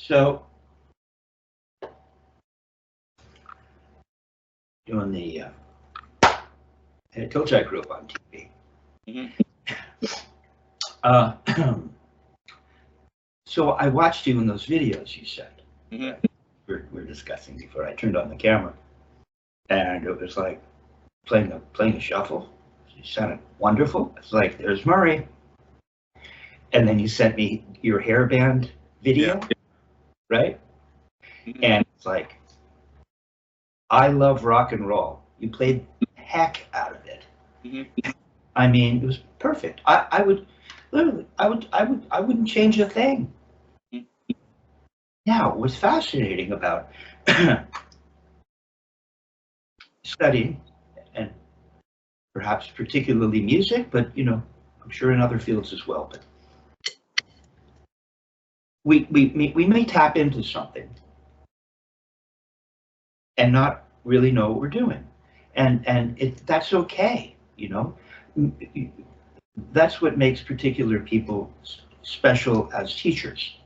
So, doing the, I told you I grew up on TV. So I watched you in those videos you said. We're discussing before I turned on the camera, and it was like playing a shuffle. You sounded wonderful. It's like, there's Murray, and then you sent me your hairband video, right? And it's like, I love rock and roll. You played the heck out of it. I mean, it was perfect. I would literally, I wouldn't change a thing. Now, what's fascinating about studying, and perhaps particularly music, but I'm sure in other fields as well, but we may tap into something and not really know what we're doing, and that's okay. That's what makes particular people special as teachers.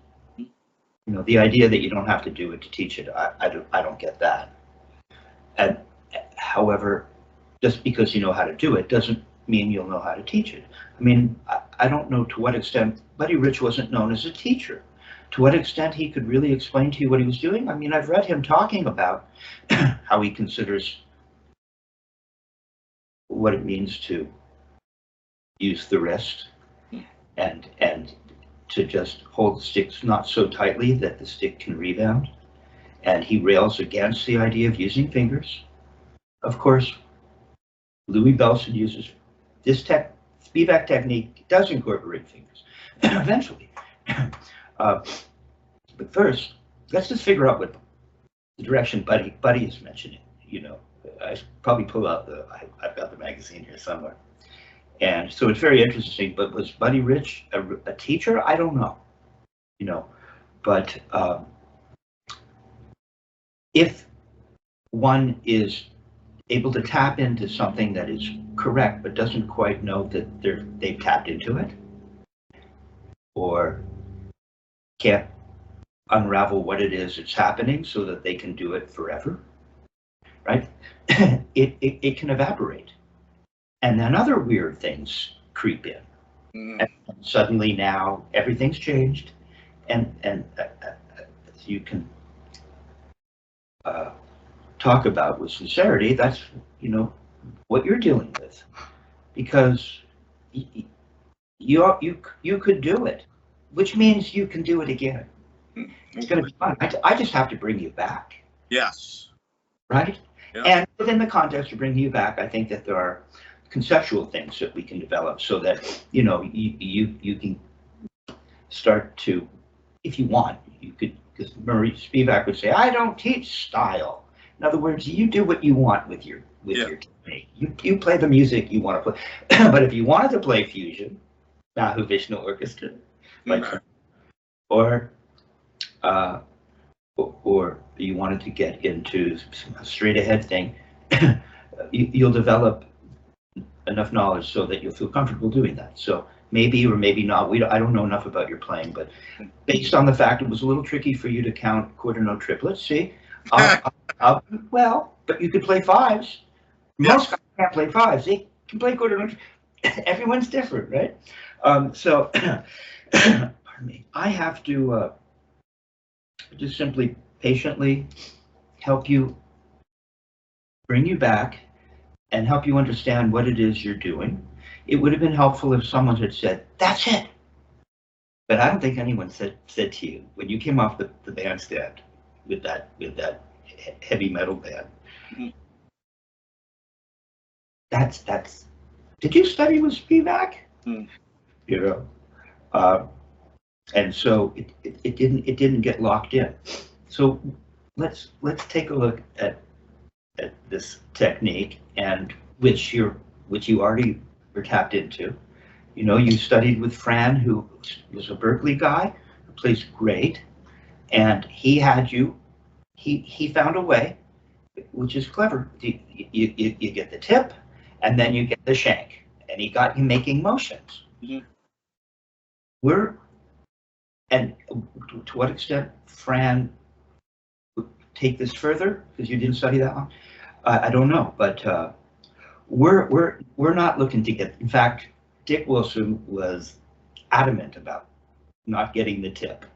The idea that you don't have to do it to teach it, I don't get that. And however, just because you know how to do it doesn't mean you'll know how to teach it. I mean, I don't know to what extent Buddy Rich wasn't known as a teacher. To what extent he could really explain to you what he was doing. I mean, I've read him talking about how he considers what it means to use the wrist and to just hold the sticks not so tightly that the stick can rebound. And he rails against the idea of using fingers. Of course, Louis Bellson uses this Spivack technique, does incorporate fingers eventually. But first, let's just figure out what the direction Buddy is mentioning. I should probably pull out I've got the magazine here somewhere. And so it's very interesting, but was Buddy Rich a teacher? I don't know, but if one is able to tap into something that is correct, but doesn't quite know that they've tapped into it, or can't unravel what it is that's happening so that they can do it forever, right? it can evaporate. And then other weird things creep in. And suddenly now everything's changed. And you can talk about with sincerity, that's, what you're dealing with. Because you could do it, which means you can do it again. It's going to be fun. I just have to bring you back. Yes. Right? Yeah. And within the context of bringing you back, I think that there are conceptual things that we can develop so that, you can start to, if you want, you could, because Murray Spivack would say, I don't teach style. In other words, you do what you want with your technique. You play the music you want to play. But if you wanted to play fusion, Mahu Vishnu Orchestra, or you wanted to get into a straight ahead thing, you'll develop enough knowledge so that you'll feel comfortable doing that. So maybe or maybe not. I don't know enough about your playing, but based on the fact it was a little tricky for you to count quarter note triplets, see, well, but you could play fives. Most guys can't play fives. They can play quarter note. Everyone's different, right? So, pardon me. I have to just simply patiently help you, bring you back, and help you understand what it is you're doing. It would have been helpful if someone had said, that's it. But I don't think anyone said to you, when you came off the bandstand with that heavy metal band, that's, did you study with Spivack? And so it didn't get locked in. So let's take a look at this technique, and which you already were tapped into. You studied with Fran, who was a Berkeley guy who plays great, and he had you. He found a way, which is clever. You get the tip, and then you get the shank, and he got you making motions. And to what extent Fran would take this further, because you didn't study that long, I don't know, but we're not looking to get. In fact, Dick Wilson was adamant about not getting the tip.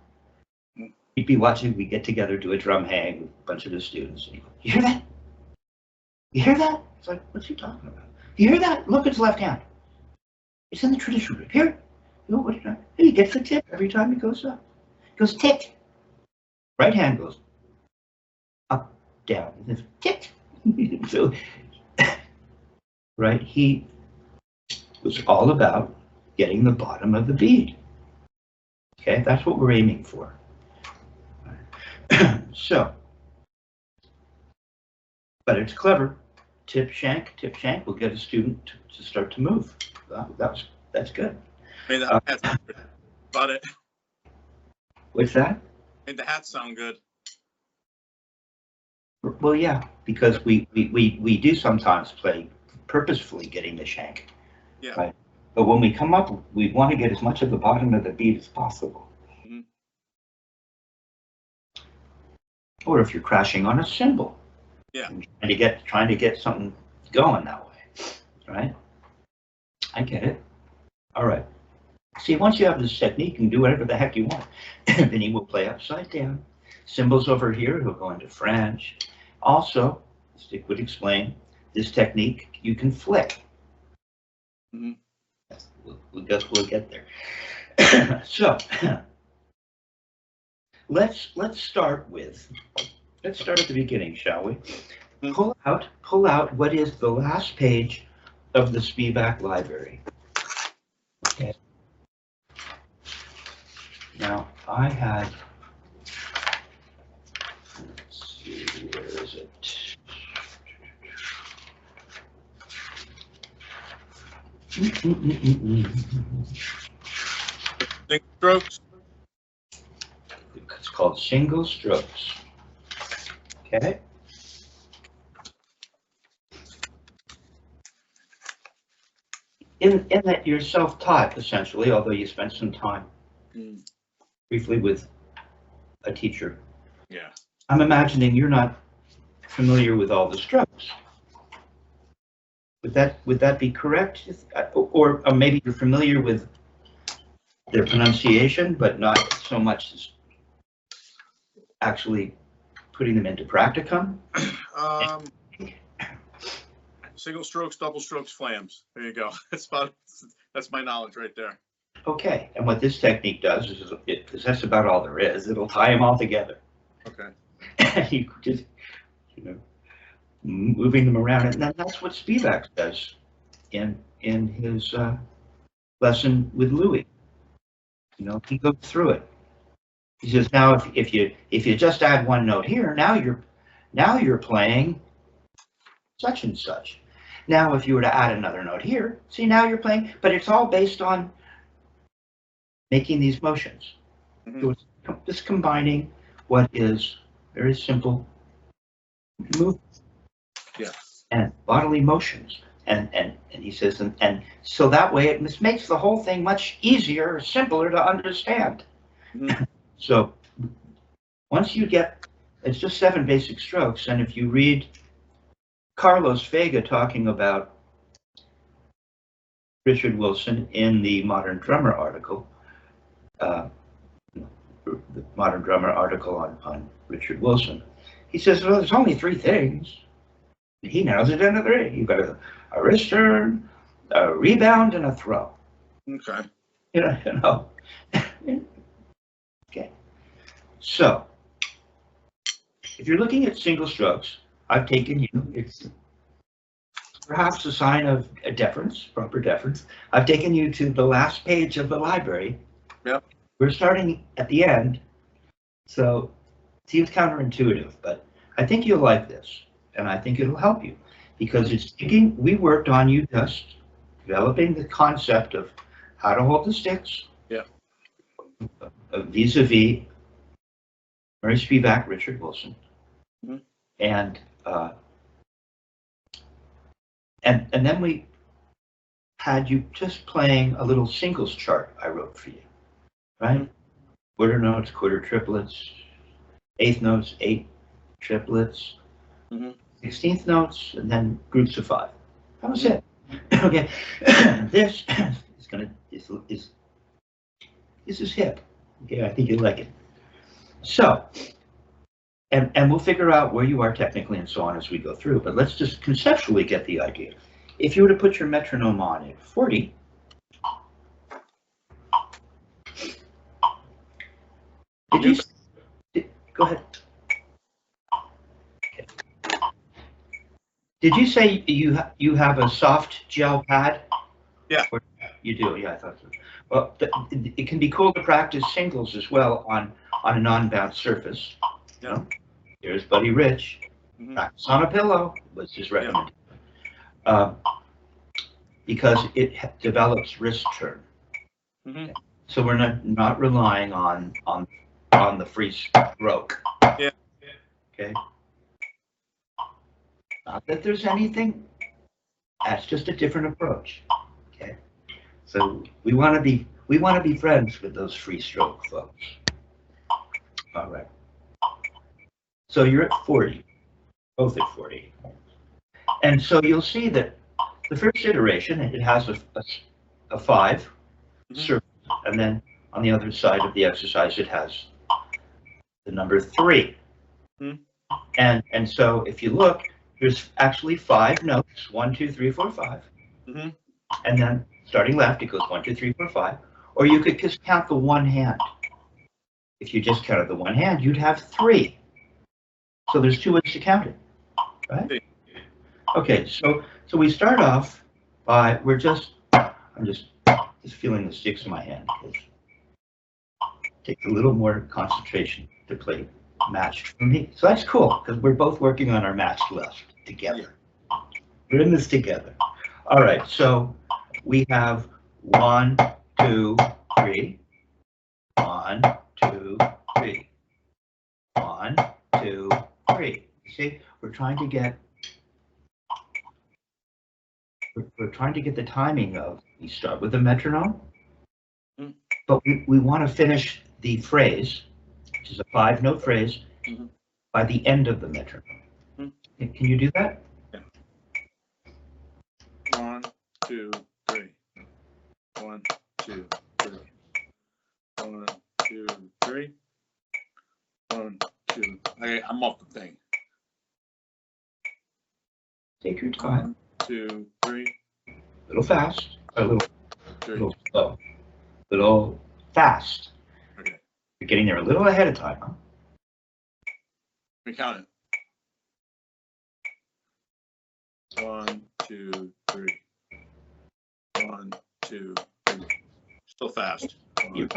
We'd be watching. We get together, do a drum hang with a bunch of the students. And he goes, "You hear that? You hear that?" It's like, "What's he talking about? You hear that? Look, it's left hand. It's in the tradition group. Here, you know what? He gets the tip every time he goes up. He goes tick. Right hand goes up, down, and then tick." So, right, he was all about getting the bottom of the bead. Okay, that's what we're aiming for. So, but it's clever. Tip shank will get a student to start to move. That's good. Made the hat sound good. About it. What's that? Made the hat sound good. Well, yeah, because we do sometimes play purposefully getting the shank. Yeah. Right? But when we come up, we want to get as much of the bottom of the bead as possible. Mm-hmm. Or if you're crashing on a cymbal. Yeah. Trying to get something going that way. Right? I get it. All right. See, once you have this technique, you can do whatever the heck you want. Then he will play upside down. Cymbals over here, he'll go into French. Also, as Dick would explain, this technique you can flick. Mm-hmm. We'll get there. So let's start at the beginning, shall we? Mm-hmm. Pull out what is the last page of the Spivack library. Okay. Now I had. Let's see, where is it? Single strokes. It's called Single Strokes. Okay. In that you're self-taught essentially, although you spent some time briefly with a teacher. Yeah. I'm imagining you're not familiar with all the strokes. Would that be correct? Or maybe you're familiar with their pronunciation, but not so much as actually putting them into practicum? Single strokes, double strokes, flams. There you go. That's my knowledge right there. Okay, and what this technique does is, because that's about all there is, it'll tie them all together. Okay. And you just, moving them around, and that's what Spivack does in his lesson with Louis. He goes through it. He says, now if you just add one note here, now you're playing such and such. Now if you were to add another note here, see, now you're playing, but it's all based on making these motions. Mm-hmm. So it's just combining what is very simple movements. Yeah. And bodily motions. And he says, and so that way it makes the whole thing much easier, simpler to understand. Mm-hmm. So once you get, it's just 7 basic strokes, and if you read Carlos Vega talking about Richard Wilson in the Modern Drummer article, the Modern Drummer article on Richard Wilson, he says, well, there's only 3 things. He narrows it down to 3. You've got a wrist turn, a rebound, and a throw. Okay. Okay. So, if you're looking at single strokes, I've taken you, it's perhaps a sign of a deference, proper deference. I've taken you to the last page of the library. Yep. We're starting at the end, so it seems counterintuitive, but I think you'll like this, and I think it'll help you, because we worked on you just developing the concept of how to hold the sticks. Yeah. Vis-a-vis Murray Spivack, Richard Wilson. Mm-hmm. And then we had you just playing a little singles chart I wrote for you, right? Mm-hmm. quarter notes, quarter triplets, eighth notes, eight triplets, Mhm. 16th notes, and then groups of 5. That was it. Okay, this is gonna is this is hip. Okay, I think you like it. So, and we'll figure out where you are technically and so on as we go through. But let's just conceptually get the idea. If you were to put your metronome on at 40, go ahead. Did you say you have a soft gel pad? Yeah. Or, you do, yeah, I thought so. Well, it can be cool to practice singles as well on a non-bounce surface. Yeah. You know? Here's Buddy Rich. Practice on a pillow was his recommendation. Because it develops wrist turn. So we're not relying on the free stroke. Yeah. Okay. Not that there's anything. That's just a different approach. Okay. So we want to be friends with those free stroke folks. All right. So you're at 40, both at 40, and so you'll see that the first iteration it has a 5 surface, and then on the other side of the exercise it has the number 3. And so if you look, there's actually 5 notes, 1, 2, 3, 4, 5. And then starting left, it goes 1, 2, 3, 4, 5. Or you could just count the one hand. If you just counted the one hand, you'd have 3. So there's 2 ways to count it, right? Okay, so we start off by I'm just feeling the sticks in my hand. It takes a little more concentration to play matched for me. So that's cool, because we're both working on our matched left together. We're in this together. All right, so we have 1, 2, 3. 1, 2, 3. 1, 2, 3. You see, we're trying to get the timing of, we start with the metronome, but we want to finish the phrase, which is a 5-note phrase, by the end of the metronome. Can you do that? Yeah. 1, 2, 3. 1, 2, 3. 1, 2, 3. 1, 2. Okay, I'm off the thing. Take your time. 1, 2, 3. A little fast, or a little slow, a little fast. Okay. You're getting there a little ahead of time, huh? Let me count it. 1, 2, 3. 1, 2, 3. Still fast. 1,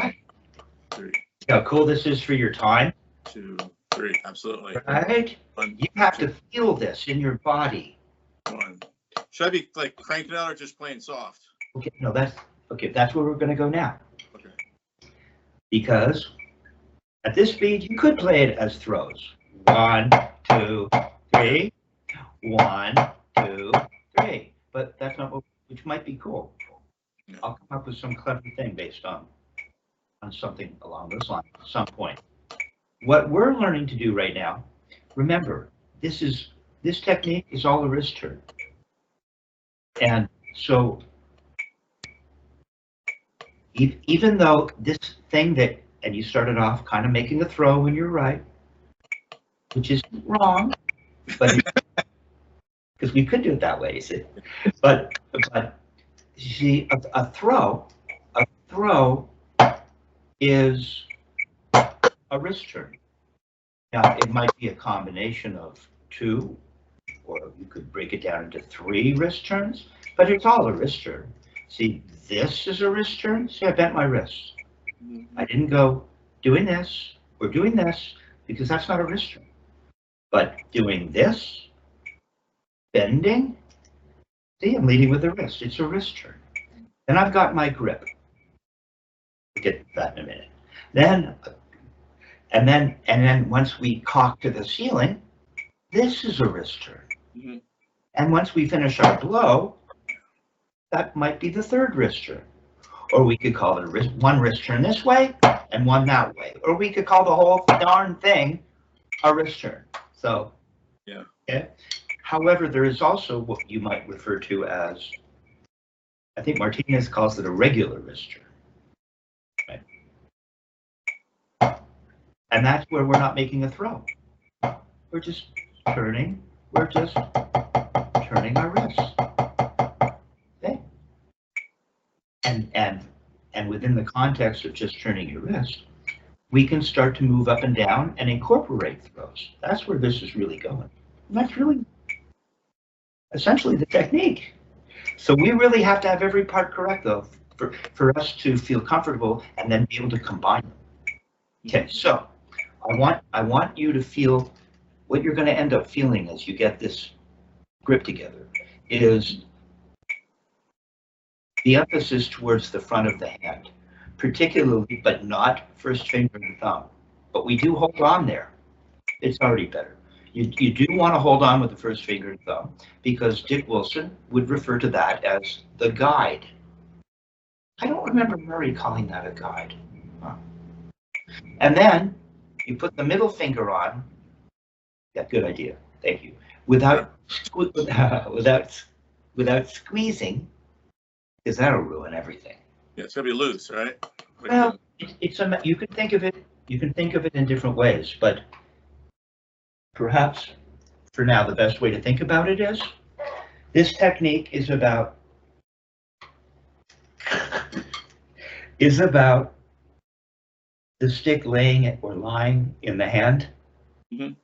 3. How cool this is for your time. 2, 3. Absolutely. Right? 1, you have to feel this in your body. 1. Should I be like cranking out or just playing soft? Okay, no, that's where we're going to go now. Okay. Because at this speed, you could play it as throws. 1, 2, 3. 1, 2, 3. But that's not which might be cool. Yeah. I'll come up with some clever thing based on something along those lines at some point. What we're learning to do right now, remember, this technique is all a wrist turn. And so even though this thing and you started off kind of making a throw when you're right, which is wrong, but because we could do it that way, you see. But you see, a throw is a wrist turn. Now, it might be a combination of 2, or you could break it down into 3 wrist turns, but it's all a wrist turn. See, this is a wrist turn. See, I bent my wrist. I didn't go doing this or doing this because that's not a wrist turn. But doing this, bending, see, I'm leading with the wrist. It's a wrist turn. Then I've got my grip. We'll get to that in a minute. And then once we cock to the ceiling, this is a wrist turn. And once we finish our blow, that might be the 3rd wrist turn. or we could call it a wrist, one wrist turn this way and one that way, or we could call the whole darn thing a wrist turn. So, Yeah. Okay. However, there is also what you might refer to as, I think Martinez calls it a regular wrist turn. Right? And that's where we're not making a throw. We're just turning. We're just turning our wrists. Okay. And within the context of just turning your wrist, we can start to move up and down and incorporate throws. That's where this is really going. And that's really essentially the technique. So we really have to have every part correct, though, for us to feel comfortable and then be able to combine them. Okay, so I want you to feel what you're going to end up feeling as you get this grip together is the emphasis towards the front of the hand, particularly, but not first finger and thumb. But we do hold on there. It's already better. You do want to hold on with the first finger and thumb because Dick Wilson would refer to that as the guide. I don't remember Murray calling that a guide. Huh. And then you put the middle finger on. Yeah, good idea. Thank you. Without squeezing, because that'll ruin everything. Yeah, it's gonna be loose, right? Like Well, you can think of it. You can think of it in different ways, but perhaps for now the best way to think about it is this technique is about the stick laying or lying in the hand. Mm-hmm.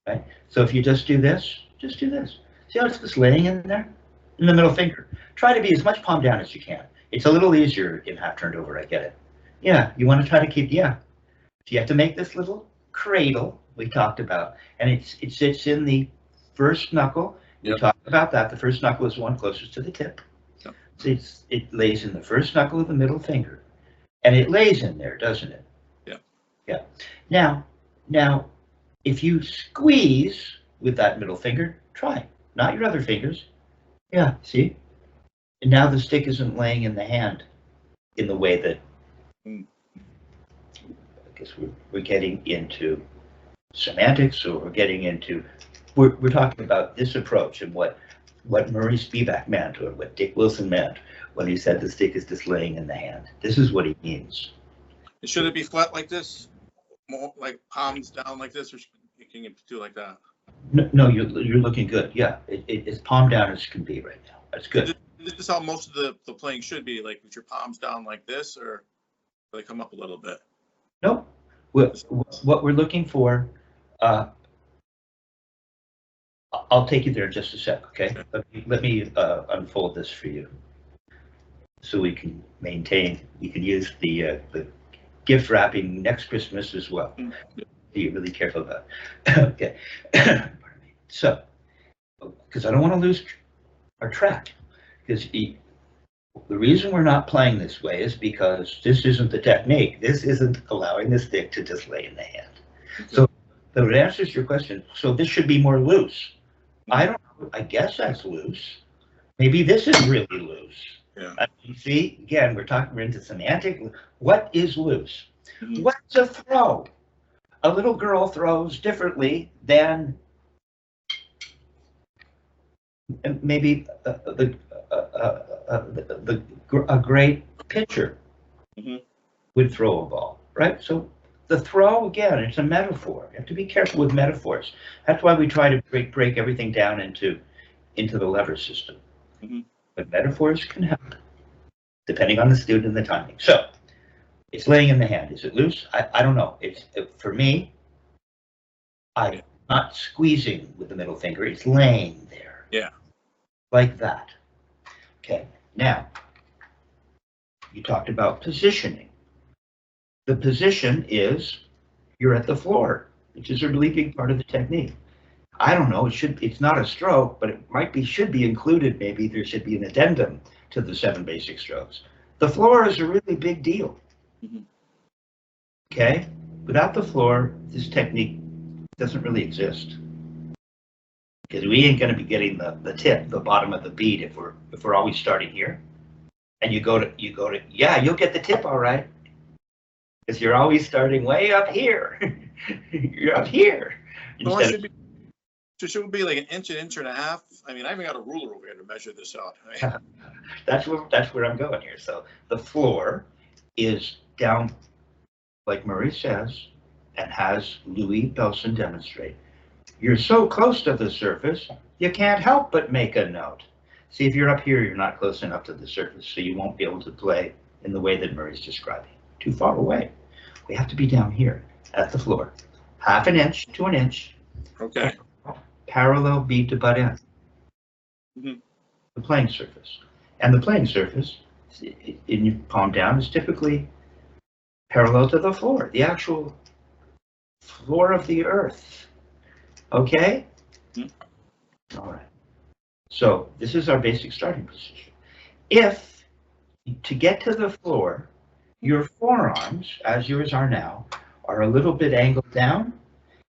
Right? So if you just do this. See how it's just laying in there? In the middle finger. Try to be as much palm down as you can. It's a little easier in half turned over, I get it. Yeah, you want to try to keep, yeah. So you have to make this little cradle we talked about, and it sits in the first knuckle. Yep. We talked about that. The first knuckle is the one closest to the tip. Yep. So it lays in the first knuckle of the middle finger, and it lays in there, doesn't it? Yeah. Yeah. Now, if you squeeze with that middle finger, try, not your other fingers. Yeah, see? And now the stick isn't laying in the hand in the way that I guess we're getting into semantics, or we're talking about this approach and what Murray Spivack meant, or what Dick Wilson meant when he said the stick is just laying in the hand. This is what he means. Should it be flat like this? More like palms down like this, or can you do like that? No, you're looking good. Yeah, it's palm down as can be right now. That's good. This is how most of the playing should be, like with your palms down like this, or do they come up a little bit? Nope. What we're looking for, I'll take you there in just a sec, okay? Let me unfold this for you so we can use the gift wrapping next Christmas as well. Be really careful about it. Okay. Pardon me. So, because I don't want to lose our track, because the reason we're not playing this way is because this isn't the technique. This isn't allowing the stick to just lay in the hand. Okay. So that answers your question. So this should be more loose. I don't know. I guess that's loose. Maybe this is really loose. Yeah. You see, again, we're into semantic. What is loose? Mm-hmm. What's a throw? A little girl throws differently than maybe a great pitcher would throw a ball, right? So the throw, again, it's a metaphor. You have to be careful with metaphors. That's why we try to break everything down into the lever system. But metaphors can help, depending on the student and the timing. So it's laying in the hand. Is it loose? I don't know. For me, I'm not squeezing with the middle finger. It's laying there. Yeah. Like that. Okay. Now, you talked about positioning. The position is you're at the floor, which is a really big part of the technique. I don't know. It's not a stroke, but it should be included. Maybe there should be an addendum to the 7 basic strokes. The floor is a really big deal. Okay, without the floor, this technique doesn't really exist, because we ain't going to be getting the tip, the bottom of the beat, if we're always starting here. and you go to, yeah, you'll get the tip all right. Because you're always starting way up here. You're up here. So it should be, so should it be like an inch and a half? I mean, I even got a ruler over here to measure this out. That's where I'm going here. So the floor is down, like Murray says, and has Louis Belson demonstrate. You're so close to the surface, you can't help but make a note. See, if you're up here, you're not close enough to the surface, so you won't be able to play in the way that Murray's describing. Too far away. We have to be down here at the floor, half an inch to an inch. Okay. Parallel bead to butt end. Mm-hmm. The playing surface. And the playing surface, in your palm down, is typically parallel to the floor, the actual floor of the earth. Okay? Mm-hmm. All right. So this is our basic starting position. If, to get to the floor, your forearms, as yours are now, are a little bit angled down,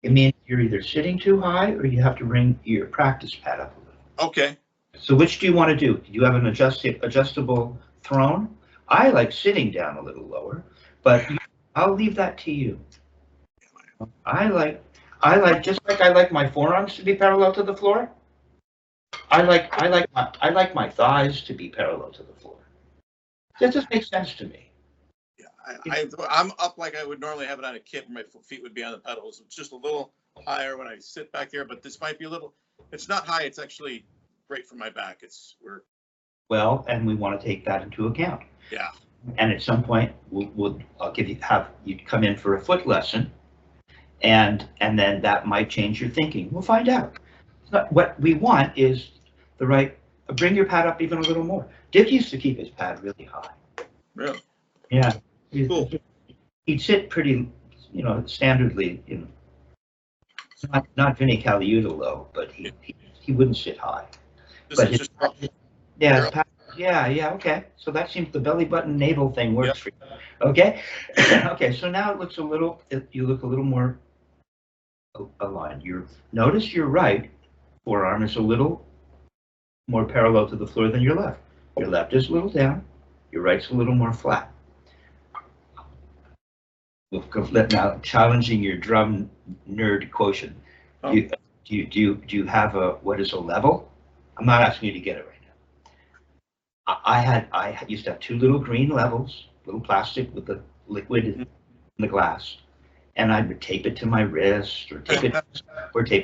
it means you're either sitting too high or you have to bring your practice pad up a little. Okay. So which do you want to do? Do you have an adjustable throne? I like sitting down a little lower, but I'll leave that to you. I like just like I like my forearms to be parallel to the floor. I like my thighs to be parallel to the floor. That just makes sense to me. I'm up like I would normally have it on a kit where my feet would be on the pedals. It's just a little higher when I sit back there, but this might be a little, it's not high. It's actually great for my back. Well, and we want to take that into account. Yeah. And at some point I'll have you come in for a foot lesson, and then that might change your thinking. We'll find out. It's not, what we want is the right, bring your pad up even a little more. Dick used to keep his pad really high. Really? Yeah. Cool. He'd sit pretty, standardly, not Vinnie Caliuta low, but he wouldn't sit high. But his, yeah, okay. So that seems the belly button navel thing works for you. Okay? Okay, so now it looks you look a little more aligned. Notice your right forearm is a little more parallel to the floor than your left. Your left is a little down, your right's a little more flat. Now, challenging your drum nerd quotient. Oh. Do you have what is a level? I'm not asking you to get it right now. I used to have two little green levels, little plastic with the liquid in the glass, and I would tape it to my wrist or tape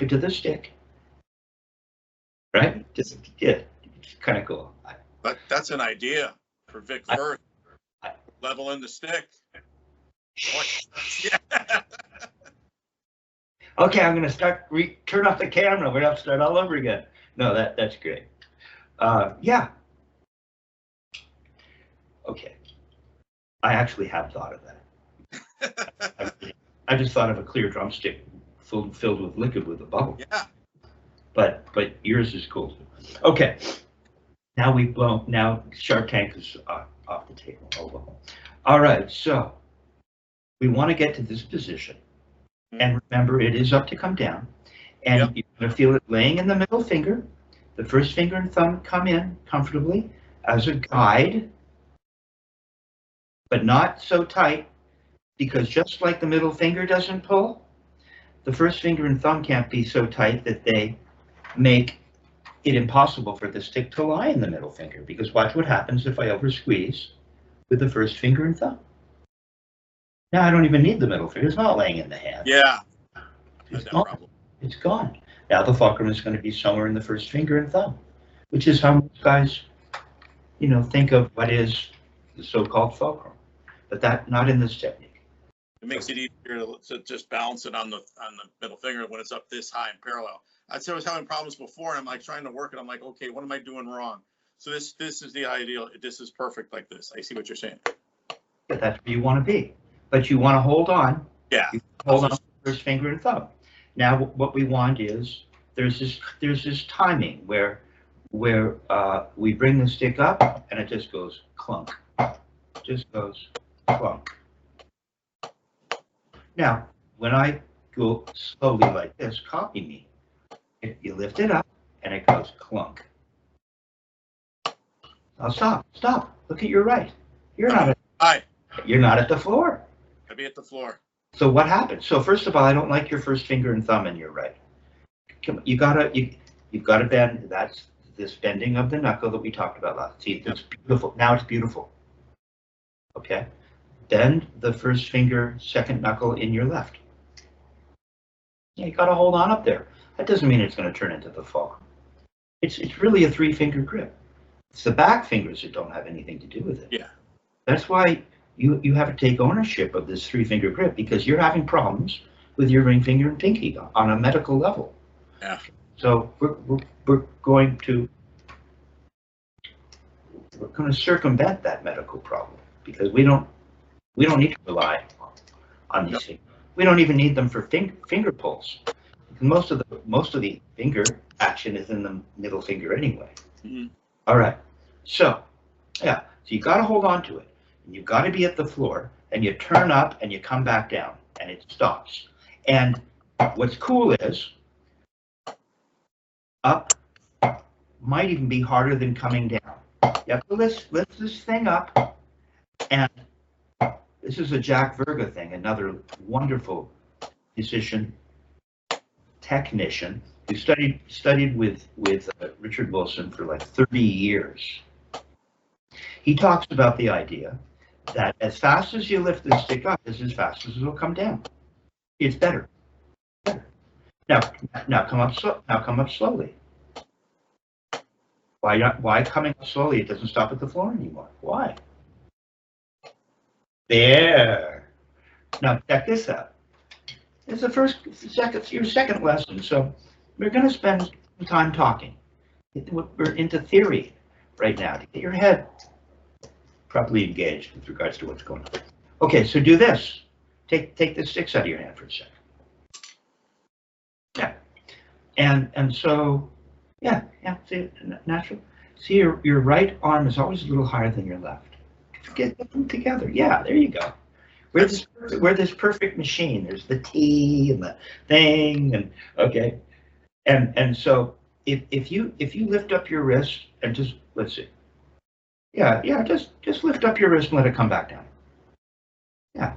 it to the stick. Right? It's kind of cool. But that's an idea for Vic Firth. Level in the stick. Yeah. Okay, I'm going to turn off the camera. We're going to have to start all over again. No, that's great. Yeah. Okay. I actually have thought of that. I just thought of a clear drumstick filled with liquid with a bubble. Yeah. But yours is cool. Okay. Now Shark Tank is off the table. Oh, well. All right, so we want to get to this position. And remember, it is up to come down. And you're going to feel it laying in the middle finger. The first finger and thumb come in comfortably as a guide, but not so tight, because just like the middle finger doesn't pull, the first finger and thumb can't be so tight that they make it impossible for the stick to lie in the middle finger, because watch what happens if I over squeeze with the first finger and thumb. Now I don't even need the middle finger. It's not laying in the hand. Yeah. It's gone. It's gone. Now the fulcrum is going to be somewhere in the first finger and thumb, which is how most guys, think of what is the so-called fulcrum, but that not in this technique. It makes it easier to just balance it on the middle finger when it's up this high and parallel. I was having problems before, and I'm like trying to work it. I'm like, okay, what am I doing wrong? So this is the ideal. This is perfect like this. I see what you're saying. But that's where you want to be. But you want to hold on. Yeah. Hold on to the first finger and thumb. Now what we want is there's this timing where we bring the stick up and it just goes clunk. Just goes clunk. Now, when I go slowly like this, copy me. You lift it up and it goes clunk. Now stop. Look at your right. You're not at the floor. I'd be at the floor. So what happens? So first of all, I don't like your first finger and thumb in your right. You've got to bend. That's this bending of the knuckle that we talked about last. See, it's beautiful. Now it's beautiful. Okay. Bend the first finger, second knuckle in your left. Yeah, you got to hold on up there. That doesn't mean it's going to turn into the fall. It's really a 3-finger grip. It's the back fingers that don't have anything to do with it. Yeah. That's why you have to take ownership of this 3-finger grip, because you're having problems with your ring finger and pinky on a medical level. Yeah. So we're going to circumvent that medical problem, because we don't need to rely on these things. We don't even need them for finger pulls. Most of the finger action is in the middle finger anyway. Mm-hmm. All right. So yeah. So you got to hold on to it. And you've got to be at the floor, and you turn up and you come back down, and it stops. And what's cool is up might even be harder than coming down. You have to lift this thing up, and this is a Jack Verga thing, another wonderful musician, technician, who studied with Richard Wilson for like 30 years. He talks about the idea that as fast as you lift the stick up is as fast as it'll come down. It's better. Now come up slowly. Why coming up slowly? It doesn't stop at the floor anymore. Why? There. Now check this out. It's your second lesson, so we're going to spend some time talking. We're into theory right now to get your head properly engaged with regards to what's going on. Okay, so do this. Take the sticks out of your hand for a second. Yeah, and so yeah. See, natural. See, your right arm is always a little higher than your left. Get them together. Yeah, there you go. We're this perfect machine. There's the T and the thing, and okay, and so if you lift up your wrist and just let's see. Yeah, just lift up your wrist and let it come back down. Yeah.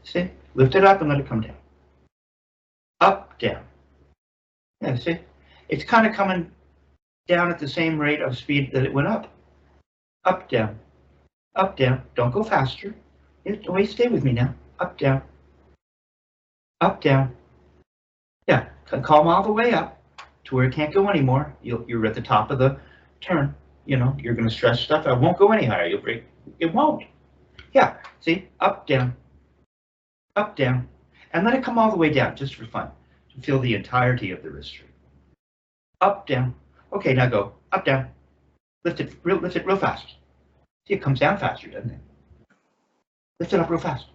See? Lift it up and let it come down. Up, down. Yeah, see? It's kind of coming down at the same rate of speed that it went up. Up, down. Up, down. Don't go faster. Wait, stay with me now. Up, down. Up, down. Yeah, calm all the way up to where it can't go anymore. You're at the top of the turn. You know, you're going to stress stuff. I won't go any higher. You'll break. It won't. Yeah. See? Up, down. Up, down. And let it come all the way down, just for fun. To feel the entirety of the wrist string. Up, down. Okay, now go. Up, down. Lift it real fast. See, it comes down faster, doesn't it? Lift it up real fast.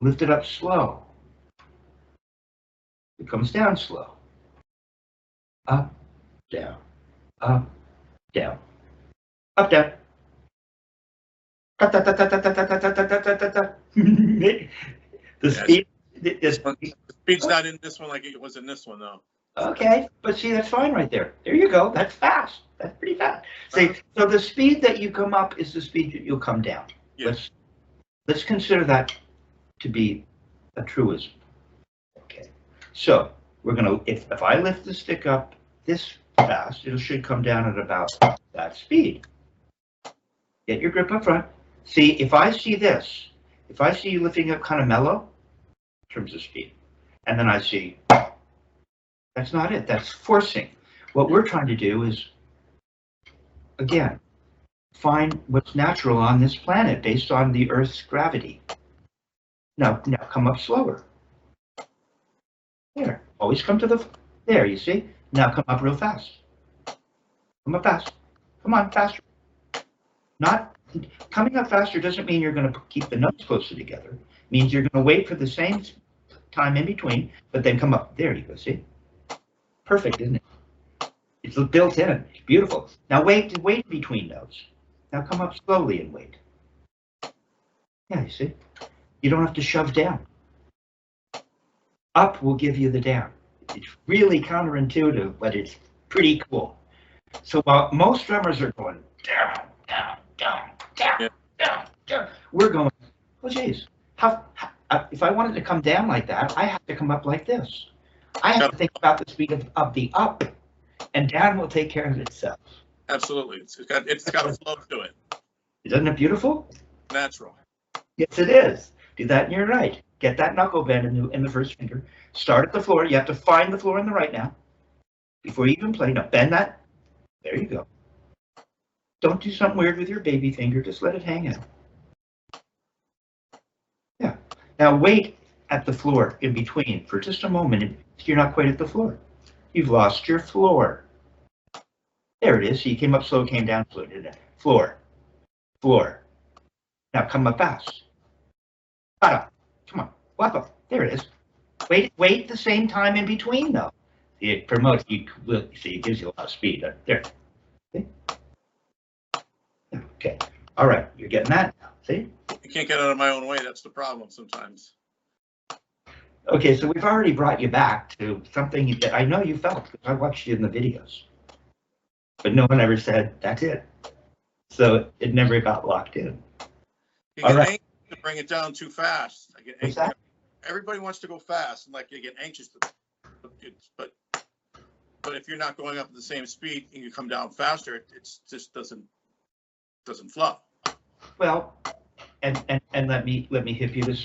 Lift it up slow. It comes down slow. Up, down. Up, down. Up, down. The speed. The speed's not in this one like it was in this one, though. Okay, but see, that's fine right there. There you go. That's fast. That's pretty fast. See, so the speed that you come up is the speed that you'll come down. Yes. Let's consider that to be a truism. Okay. So we're gonna if I lift the stick up this fast, it should come down at about that speed. Get your grip up front. See, if I see this, if I see you lifting up kind of mellow in terms of speed, and then I see, that's not it, that's forcing. What we're trying to do is, again, find what's natural on this planet based on the Earth's gravity. Now come up slower. There, always come to the, there, you see? Now come up real fast. Come up fast. Come on, faster. Not coming up faster doesn't mean you're going to keep the notes closer together. It means you're going to wait for the same time in between, but then come up. There you go. See? Perfect, isn't it? It's built in. It's beautiful. Now wait between notes. Now come up slowly and wait. Yeah, you see? You don't have to shove down. Up will give you the down. It's really counterintuitive, but it's pretty cool. So while most drummers are going down, down, down, We're going, well, geez, if I wanted to come down like that, I have to come up like this. I have to think about the speed of the up, and down will take care of itself. Absolutely. It's got a flow to it. Isn't it beautiful? Natural. Yes, it is. Do that in your right. Get that knuckle bend in the first finger. Start at the floor. You have to find the floor in the right now. Before you even play, now bend that. There you go. Don't do something weird with your baby finger. Just let it hang out. Yeah. Now wait at the floor in between for just a moment. You're not quite at the floor. You've lost your floor. There it is. So you came up slow, came down slow, didn't it? Floor. Floor. Now come up fast. Up. Come on. Walk up. There it is. Wait the same time in between, though. It promotes, see, it gives you a lot of speed. There. See? Okay. All right. You're getting that now. See? You can't get out of my own way. That's the problem sometimes. Okay, so we've already brought you back to something that I know you felt because I watched you in the videos. But no one ever said, that's it. So it never got locked in. You get anxious to bring it down too fast. I get anxious. Everybody wants to go fast, and like you get anxious. But if you're not going up at the same speed and you come down faster, it just doesn't flow. Well, and let me hip you to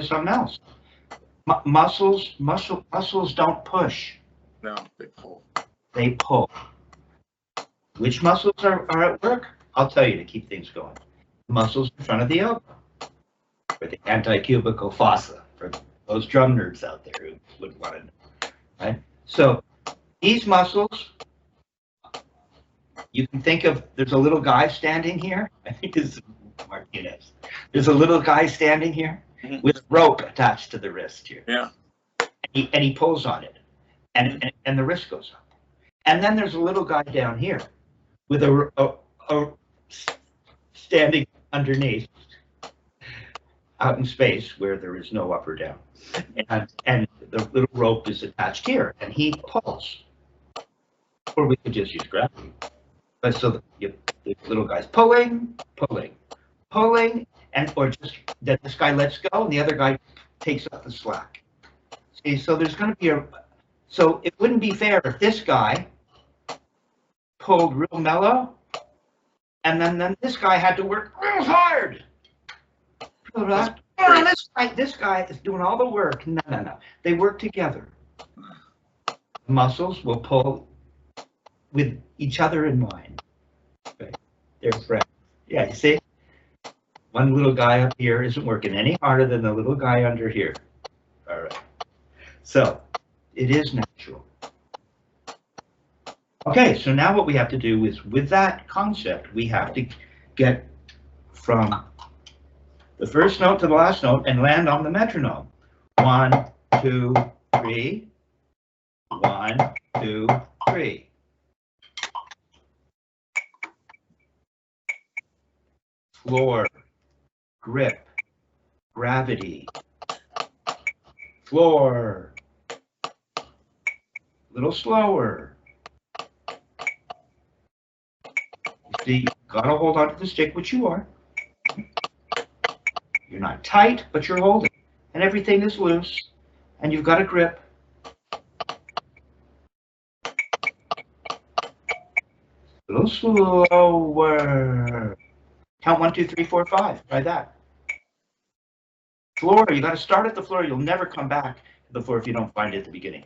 something else. Muscles don't push. No, they pull. They pull. Which muscles are at work? I'll tell you to keep things going. Muscles in front of the elbow, or the antecubical fossa, for those drum nerds out there who would want to know, right? So these muscles, you can think of, there's a little guy standing here. I think this is Martinez. There's a little guy standing here with rope attached to the wrist here. Yeah. And he pulls on it, and the wrist goes up. And then there's a little guy down here with a standing underneath out in space where there is no up or down. And the little rope is attached here, and he pulls. Or we could just use gravity. But so the little guy's pulling, and or just that this guy lets go, and the other guy takes up the slack. See, so there's going to be so it wouldn't be fair if this guy pulled real mellow, and then this guy had to work real hard. This guy is doing all the work. No. They work together. Muscles will pull with each other in mind. Okay. They're friends. Yeah, you see? One little guy up here isn't working any harder than the little guy under here. All right. So it is natural. Okay, so now what we have to do is, with that concept, we have to get from the first note to the last note and land on the metronome. 1, 2, 3. 1, 2, 3. Floor, grip, gravity, floor, a little slower. You see, you've got to hold on to the stick, which you are. You're not tight, but you're holding. And everything is loose, and you've got a grip. A little slower. Count 1, 2, 3, 4, 5. Try that. Floor, you got to start at the floor. You'll never come back to the floor if you don't find it at the beginning.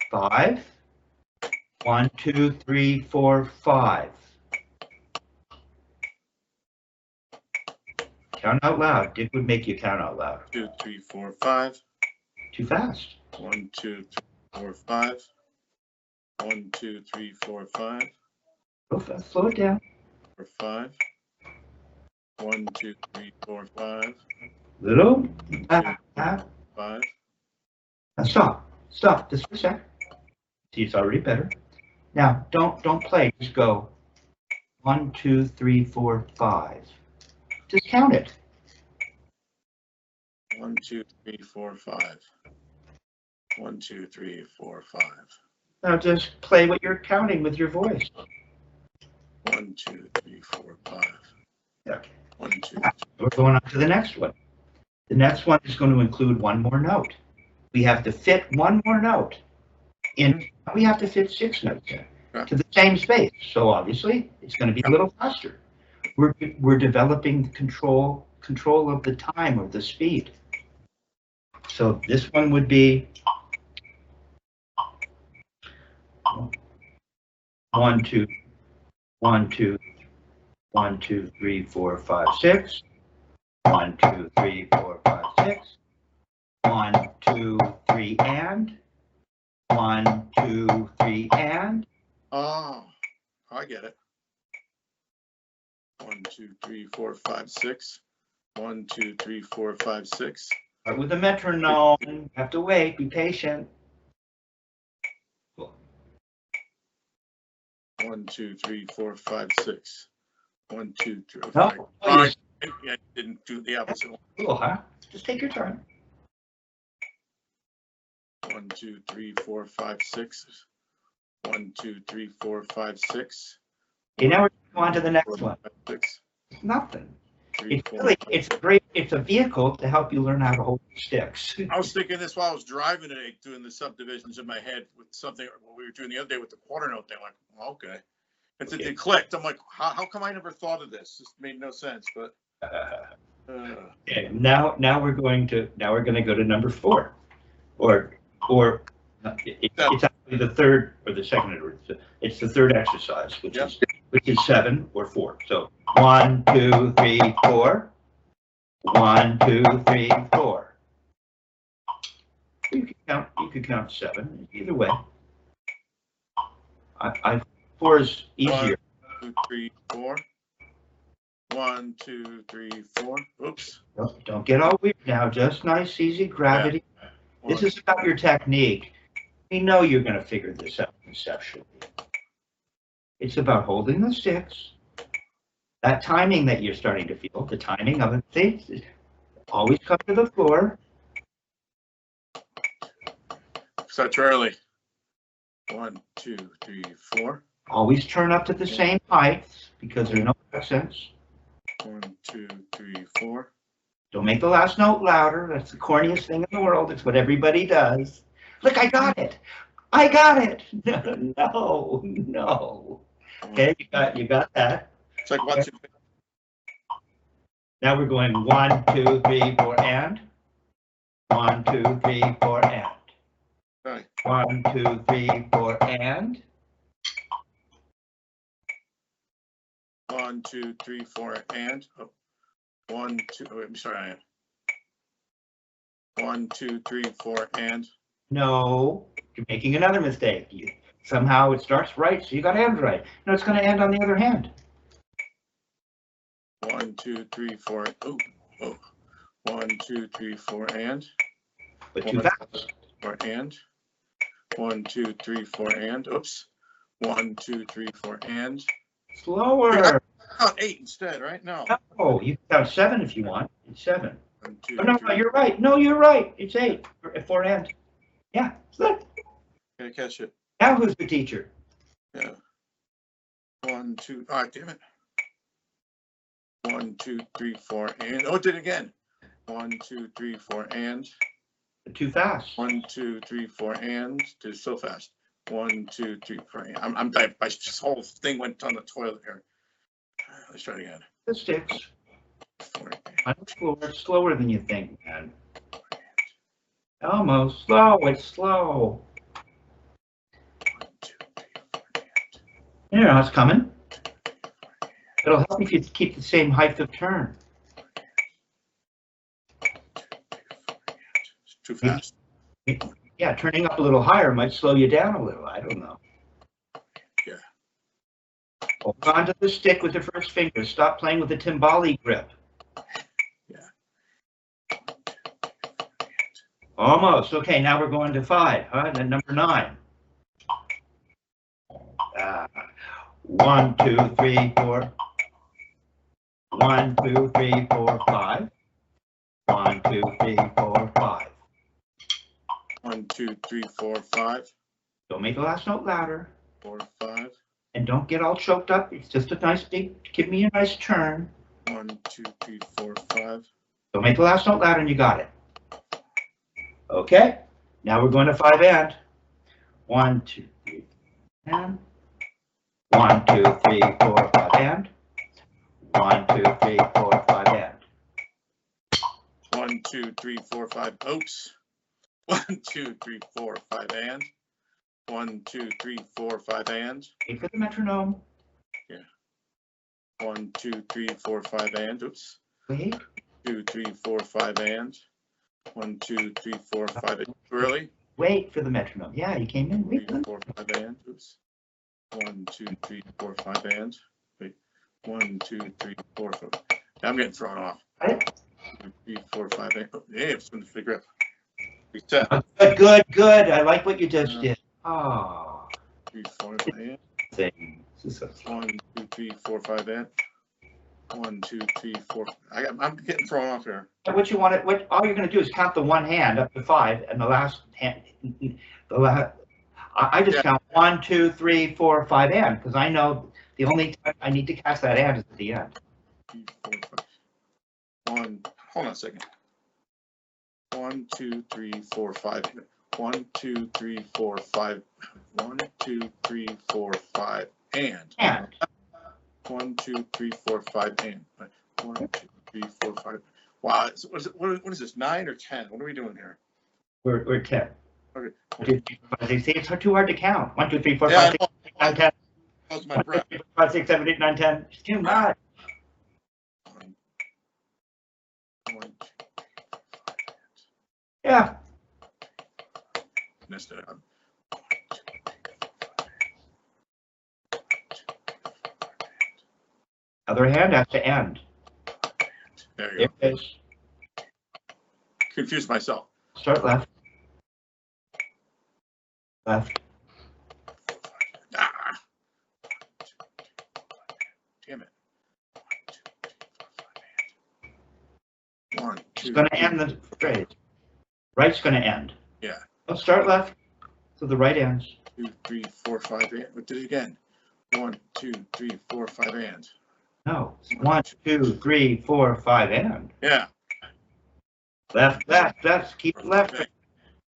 5. 1, 2, 3, 4, 5. Count out loud. Dick would make you count out loud. 2, 3, 4, 5. Too fast. 1, 2, 3, 4, 5. 1, 2, 3, 4, 5. Go fast. Slow it down. 4, 5. 1, 2, 3, 4, 5. Little. 5. Now stop. Stop. Just for a sec. See, it's already better. Now, don't play. Just go 1, 2, 3, 4, 5. Just count it. 1, 2, 3, 4, 5. 1, 2, 3, 4, 5. Now just play what you're counting with your voice. 1, 2, 3, 4, 5. Yeah. 1, 2. We're going on to the next one. The next one is going to include one more note. We have to fit one more note in. We have to fit 6 notes in to the same space. So obviously, it's going to be a little faster. We're developing control of the time or the speed. So this one would be 1, 2, 1, 2, 1, 2, 3, 4, 5, 6. 1, 2, 3, 4, 5, 6. 1, 2, 3, and 1, 2, 3, and. Oh, I get it. 1, 2, 3, 4, 5, 6. 1, 2, 3, 4, 5, 6. Start with the metronome. You have to wait. Be patient. 1, 2, 3, 4, 5, 6. 1, 2, 3. No. All right. I didn't do the opposite one. Cool, huh? Just take your time. 1, 2, 3, 4, 5, 6. 1, 2, 3, 4, 5, 6. Okay, now we're going to go on to the next one. 6. It's nothing. 3, It's really, it's great. It's a vehicle to help you learn how to hold sticks. I was thinking this while I was driving today, doing the subdivisions in my head with something what we were doing the other day with the quarter note thing. Like, well, okay. It clicked. I'm like, how come I never thought of this? This made no sense, but. Okay, now we're going to go to number 4, or it's actually the third or the second. It's the third exercise, which is 7 or 4. So 1, 2, 3, 4. 1, 2, 3, 4. You can count 7 either way. 4 is easier. 1, 2, 3, 4. 1, 2, 3, 4. Oops. Don't get all weird now. Just nice, easy gravity. Yeah. This is about your technique. We know you're going to figure this out conceptually. It's about holding the sticks. That timing that you're starting to feel, the timing of it, things always come to the floor. Such early. 1, 2, 3, 4. Always turn up to the same height because there's no accents. 1, 2, 3, 4. Don't make the last note louder. That's the corniest thing in the world. It's what everybody does. Look, I got it. I got it. No. Okay, you got that. It's like what's it? Now we're going 1, 2, 3, 4, and 1, 2, 3, 4, and. Right. 1, 2, 3, 4, and. 1, 2, 3, 4, and. Oh. 1, 2. Oh, wait, I'm sorry. I am. 1, 2, 3, 4, and. No, you're making another mistake. Somehow it starts right, so you got to end right. No, it's going to end on the other hand. 1, 2, 3, 4. Oh. 1, 2, 3, 4, and. But too fast. 4 and. 1, 2, 3, 4, and. Oops. 1, 2, 3, 4, and. Slower. Count 8 instead, right? No. No, you can count 7 if you want. It's 7. 1, 2, Oh, no, you're right. No, you're right. It's 8. 4 and. Yeah, it's good. Can I catch it? Now who's the teacher? Yeah. 1, 2. All right, damn it. 1, 2, 3, 4, and. Oh, it did it again. 1, 2, 3, 4, and. Too fast. 1, 2, 3, 4, and. Did so fast. 1, 2, 3, 4. My whole thing went on the toilet here. Let's try it again. The sticks. 4, It's slower than you think, man. Almost slow. It's slow. 1, 2, 3, 4, and. You know it's coming. It'll help if you keep the same height of turn. 1, 2, 3, 4, and. It's too fast. Yeah, turning up a little higher might slow you down a little. I don't know. Yeah. Hold on to the stick with the first finger. Stop playing with the timbali grip. Yeah. Almost. Okay, now we're going to 5. Then number 9. 1, 2, 3, 4. 1, 2, 3, 4, 5. 1, 2, 3, 4, 5. 1, 2, 3, 4, 5. Don't make the last note louder. 4, 5. And don't get all choked up. It's just a nice big, give me a nice turn. 1, 2, 3, 4, 5. Don't make the last note louder and you got it. Okay, now we're going to 5 and. 1, 2, 3, and. 1, 2, 3, 4, 5 and. 1, 2, 3, 4, 5 and. 1, 2, 3, 4, 5. Oops. 1, 2, 3, 4, 5 and. 1, 2, 3, 4, 5 and. Wait for the metronome. Yeah. 1, 2, 3, 4, 5 and. Oops. Wait. 2, 3, 4, 5 and. 1, 2, 3, 4, 5. Too early? Wait for the metronome. Yeah, you came in. 3, 4, 5 and. Oops. 1, 2, 3, 4, 5 and. Wait. 1, 2, 3, 4, 5. Now I'm getting thrown off. 2, 3, 4, 5 and. Oh, yeah, it's going to figure out. Reset. Good, good. I like what you just did. Oh. 3, 4, 5 and. Thing. 1, 2, 3, 4, 5 and. 1, 2, 3, 4. I'm getting thrown off here. What you want to, all you're going to do is count the one hand up to 5, and the last hand, I just count 1, 2, 3, 4, 5 and, because I know the only time I need to cast that and is at the end. 3, 4, 5. 1. Hold on a second. 1, 2, 3, 4, 5. 1, 2, 3, 4, 5. 1, 2, 3, 4, 5 and. 1, 2, 3, 4, 5 and. 1, 2, 3, 4, 5. Wow. What is this? 9 or 10? What are we doing here? We're 10. Okay. They say it's too hard to count. 1, 2, 3, 4, Yeah, 5, 6, 7, 8, 9, 10. How's my breath? 5, 6, 7, 8, 9, 10. It's too much. 1, 2, 3, 4, 5. Yeah. Missed it. 1, 2, 3, 4, 5. Other hand has to end. There you There go. it is. Confused myself. Start left. Left. Ah. Damn it. 1, 2, 3, 4, 5. 1, 2. It's going to end the phrase. Right's going to end. Yeah. Let's start left. So the right ends. 2, 3, 4, 5 and. We did it again. 1, 2, 3, 4, 5 and. No. 1, 2, 3, 4, 5 and. Yeah. Left, left, left. Keep left.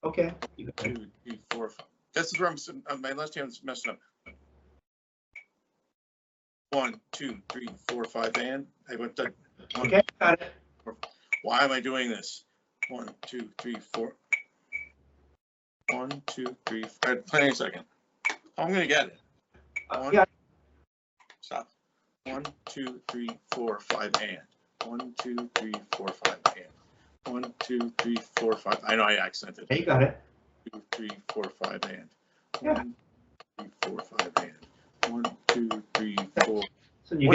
Okay. 2, 3, 4, 5. This is where my left hand's messing up. 1, 2, 3, 4, 5 and. I went to 1. Okay, got it. Why am I doing this? 1, 2, 3, 4. 1, 2, 3. Play a second. I'm gonna get it. Yeah. Stop. 1, 2, 3, 4, 5 and. 1, 2, 3, 4, 5 and. 1, 2, 3, 4, 5. I know I accented. Okay, you got it. 2, 3, 4, 5 and. Yeah. 1, 3, 4, 5 and. 1, 2, 3, 4. So you're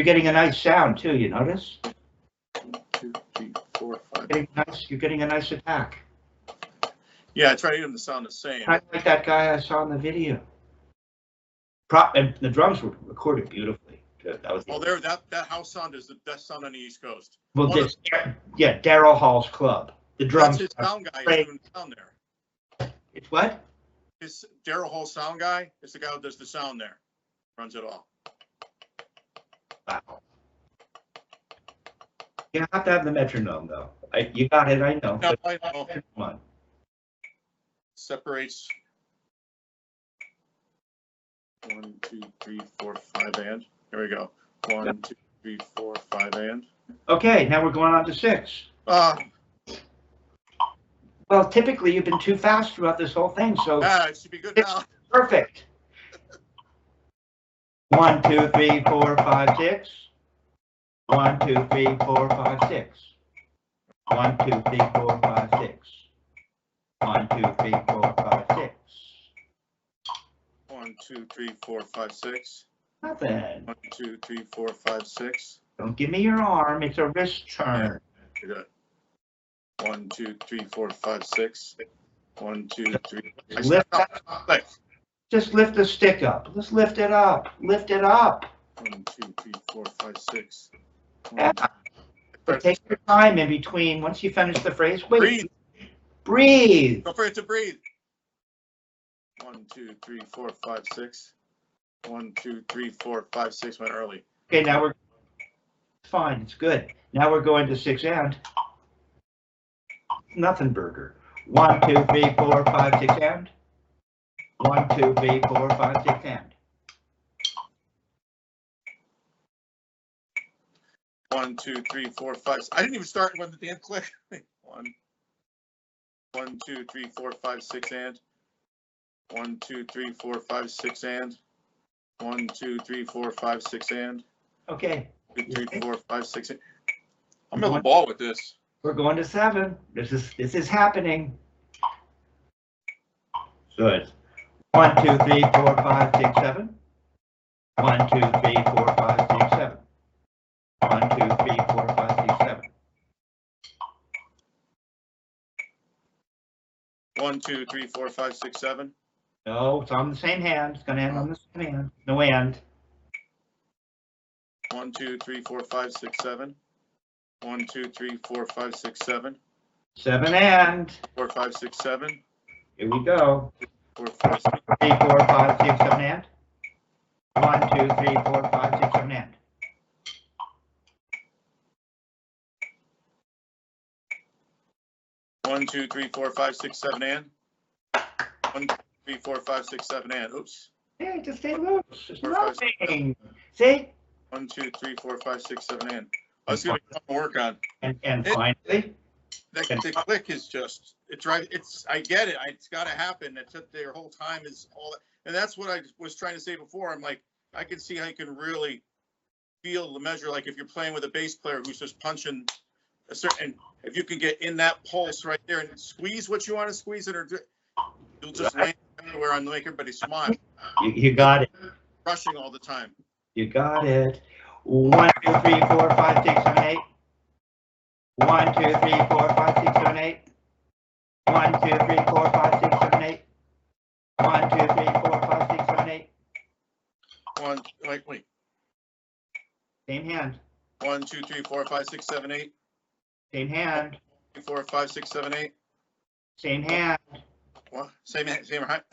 getting a nice sound too. You notice? 1, 2, 3, 4, 5. You're getting a nice attack. Yeah, I try to get them to sound the same. I like that guy I saw in the video. And the drums were recorded beautifully. That was. Oh, there. That house sound is the best sound on the East Coast. Well, yeah, Daryl Hall's club. The drums. That's his sound guy is doing the sound there. It's what? His Daryl Hall sound guy is the guy who does the sound there. Runs it all. Wow. You have to have the metronome though. You got it, I know. No, I know. Come on. Separates 1, 2, 3, 4, 5 and. Here we go. 1, 2, 3, 4, 5 and. Okay, now we're going on to 6. Well, typically you've been too fast throughout this whole thing, so It should be good now. perfect. 1, 2, 3, 4, 5, 6. 1, 2, 3, 4, 5, 6. 1, 2, 3, 4, 5, 6. 1, 2, 3, 4, 5, 6. 1, 2, 3, 4, 5, 6. Nothing. 1, 2, 3, 4, 5, 6. Don't give me your arm. It's a wrist turn. You're good. 1, 2, 3, 4, 5, 6. 1, 2, 3. Lift that. Just lift the stick up. Let's lift it up. Lift it up. 1, 2, 3, 4, 5, 6. Yeah. But take your time in between. Once you finish the phrase, wait. Breathe. Breathe. Don't forget to breathe. 1, 2, 3, 4, 5, 6. 1, 2, 3, 4, 5, 6 went early. Okay, now we're It's fine, it's good. Now we're going to 6 and. Nothing burger. 1, 2, 3, 4, 5, 6 and. 1, 2, 3, 4, 5, 6 and. 1, 2, 3, 4, 5. I didn't even start when the damn click. 1, 2, 3, 4, 5, 6 and. 1, 2, 3, 4, 5, 6 and. 1, 2, 3, 4, 5, 6 and. Okay. 2, 3, 4, 5, 6 and. I'm in the ball with this. We're going to 7. This is happening. Good. 1, 2, 3, 4, 5, 6, 7. 1, 2, 3, 4, 5, 6, 7. 1, 2, 3, 4, 5, 6, 7. 1, 2, 3, 4, 5, 6, 7. No, it's on the same hand. It's going to end on the same hand. No and. 1, 2, 3, 4, 5, 6, 7. 1, 2, 3, 4, 5, 6, 7. 7 and. 4, 5, 6, 7. Here we go. 4, 5, 6. 3, 4, 5, 6, 7 and. 1, 2, 3, 4, 5, 6, 7 and. 1, 2, 3, 4, 5, 6, 7 and. 1, 2, 3, 4, 5, 6, 7 and. Oops. Hey, just stay loose. There's 4, 5, 6, nothing. See? 1, 2, 3, 4, 5, 6, 7 and. I was going to work on. And finally, The click is just, it's right. It's, I get it. It's got to happen. It's that their whole time is all that. And that's what I was trying to say before. I'm like, I can see how you can really feel the measure. Like if you're playing with a bass player who's just punching a certain, if you can get in that pulse right there and squeeze what you want to squeeze it, or you'll just land everywhere and make everybody smile. you got it. Rushing all the time. You got it. 1, 2, 3, 4, 5, 6, 7, 8. 1, 2, 3, 4, 5, 6, 7, 8. 1, 2, 3, 4, 5, 6, 7, 8. 1, 2, 3, 4, 5, 6, 7, 8. Wait. Same hand. 1, 2, 3, 4, 5, 6, 7, 8. Same hand. 3, 4, 5, 6, 7, 8. Same hand. What? Same hand. Same hand.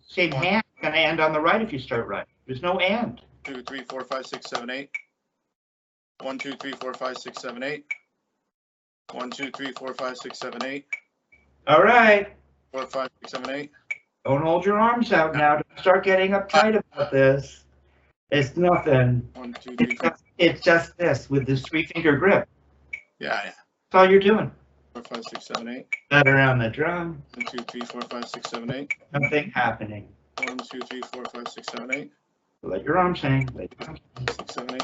Same hand. It's going to end on the right if you start right. There's no and. 2, 3, 4, 5, 6, 7, 8. 1, 2, 3, 4, 5, 6, 7, 8. 1, 2, 3, 4, 5, 6, 7, 8. All right. 4, 5, 6, 7, 8. Don't hold your arms out now. Don't start getting uptight about this. It's nothing. 1, 2, 3, 4. It's just this with this 3-finger grip. Yeah. That's all you're doing. 4, 5, 6, 7, 8. That around the drum. 1, 2, 3, 4, 5, 6, 7, 8. Nothing happening. 1, 2, 3, 4, 5, 6, 7, 8. Let your arms hang. Let your arms hang. 6, 7, 8.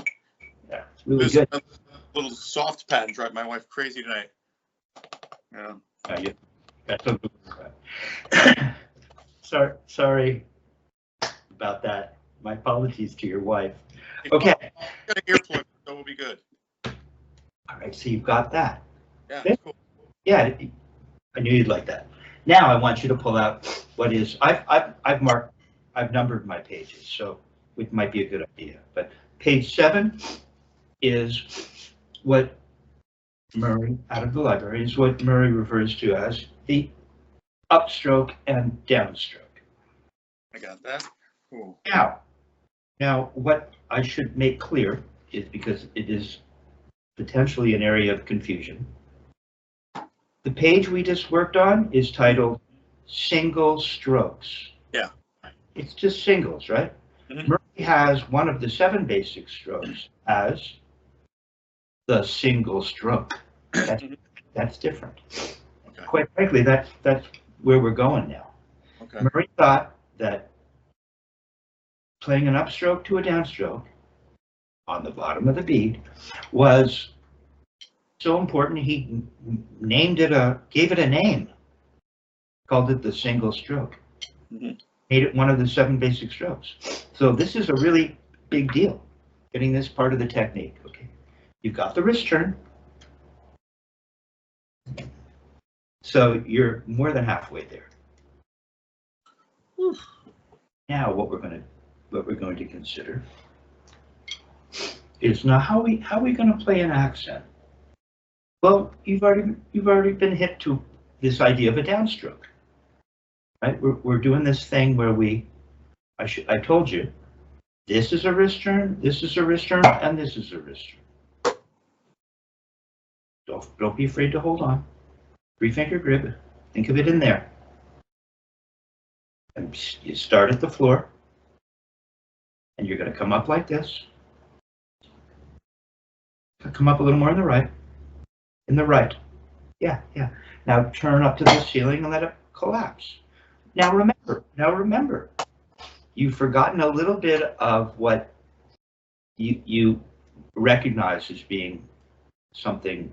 Yeah, it's really This good. little soft pad drive my wife crazy tonight. Yeah. Yeah, that's so good. Sorry about that. My apologies to your wife. Okay. Got an earplug, so we'll be good. All right, so you've got that. Yeah, that's cool. Yeah, I knew you'd like that. Now I want you to pull out what is I've numbered my pages, so it might be a good idea. But page 7 is what Murray, out of the library, is what Murray refers to as the upstroke and downstroke. I got that. Cool. Now, what I should make clear is, because it is potentially an area of confusion, the page we just worked on is titled Single Strokes. Yeah. It's just singles, right? Mhm. Murray has one of the 7 basic strokes as the single stroke. That's different. Okay. Quite frankly, that's where we're going now. Okay. Murray thought that playing an upstroke to a downstroke on the bottom of the bead was so important, he named it gave it a name, called it the single stroke. Mm-hmm. Made it one of the 7 basic strokes. So this is a really big deal, getting this part of the technique. Okay, you've got the wrist turn, so you're more than halfway there. Whew. Now, what we're going to consider is now how are we going to play an accent? Well, you've already been hit to this idea of a downstroke, right? We're doing this thing where I told you, this is a wrist turn, this is a wrist turn, and this is a wrist turn. Don't be afraid to hold on. 3-finger grip. Think of it in there. And you start at the floor, and you're going to come up like this. Come up a little more in the right. In the right. Yeah. Now turn up to the ceiling and let it collapse. Now remember, you've forgotten a little bit of what you recognize as being something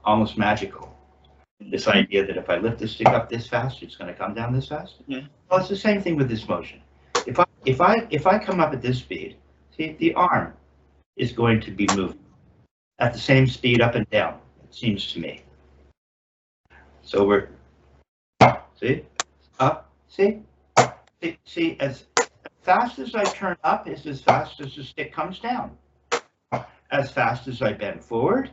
almost magical. This idea that if I lift the stick up this fast, it's going to come down this fast. Yeah. Well, it's the same thing with this motion. If I come up at this speed, see, the arm is going to be moving at the same speed up and down, it seems to me. So we're, see, up, see, as fast as I turn up is as fast as the stick comes down. As fast as I bend forward,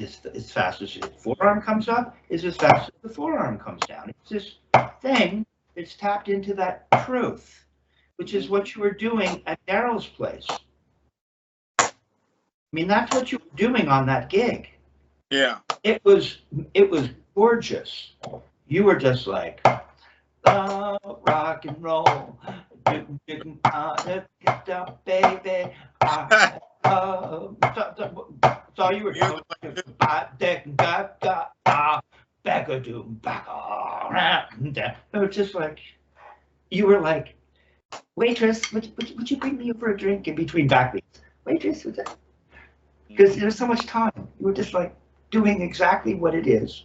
as fast as the forearm comes up, is as fast as the forearm comes down. It's this thing that's tapped into that truth, which is what you were doing at Daryl's place. I mean, that's what you were doing on that gig. Yeah. It was gorgeous. You were just like, oh, rock and roll, baby. That's all you were doing. It was just like, you were like, waitress, would you bring me over a drink in between backbeats? Waitress, what's that? Because there's so much time. You were just like doing exactly what it is.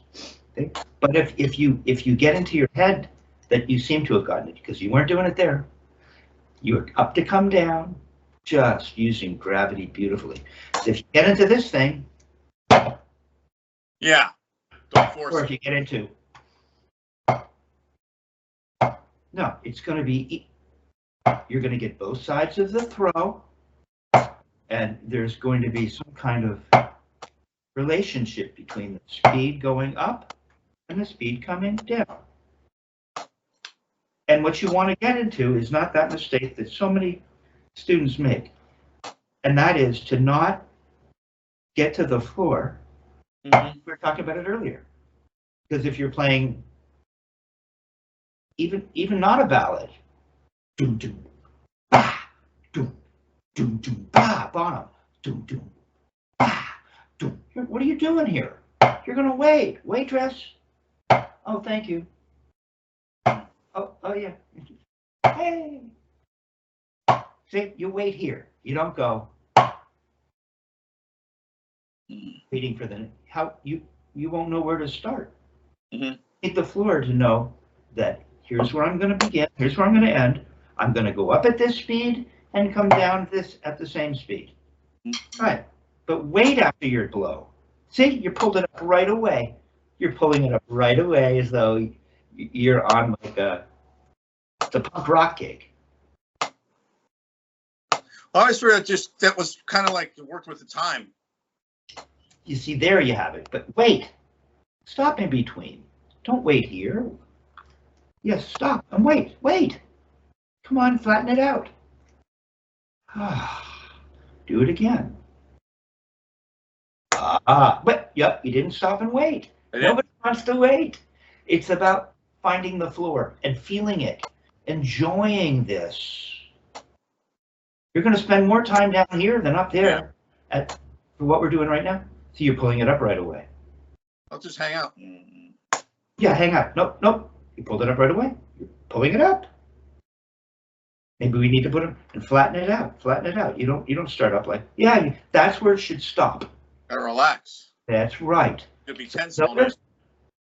Okay? But if you get into your head that you seem to have gotten it, because you weren't doing it there, you were up to come down, just using gravity beautifully. So if you get into this thing, yeah, don't force or if it. you get into, no, it's going to be, you're going to get both sides of the throw, and there's going to be some kind of relationship between the speed going up and the speed coming down. And what you want to get into is not that mistake that so many students make, and that is to not get to the floor. Mm-hmm. We were talking about it earlier, because if you're playing even not a ballad, doom doom bah, doom doom doom bah, bottom doom doom bah, doom. What are you doing here? You're gonna wait, waitress. Oh, thank you. Oh yeah. Hey. See, you wait here. You don't go waiting for the how you won't know where to start. Mm-hmm. Hit the floor to know that here's where I'm going to begin. Here's where I'm going to end. I'm going to go up at this speed and come down this at the same speed. Mm-hmm. Right. But wait after your blow. See, you pulled it up right away. You're pulling it up right away as though you're on like the punk rock gig. I always figured that was kind of like it worked with the time. You see, there you have it. But wait. Stop in between. Don't wait here. Yes, stop and wait. Wait. Come on, flatten it out. Do it again. But yep, you didn't stop and wait. Nobody wants to wait. It's about finding the floor and feeling it, enjoying this. You're going to spend more time down here than up there for what we're doing right now. So you're pulling it up right away. I'll just hang out. Yeah, hang out. Nope. You pulled it up right away. You're pulling it up. Maybe we need to put it and flatten it out. Flatten it out. You don't start up like, yeah, that's where it should stop. And relax. That's right. It'll be tense.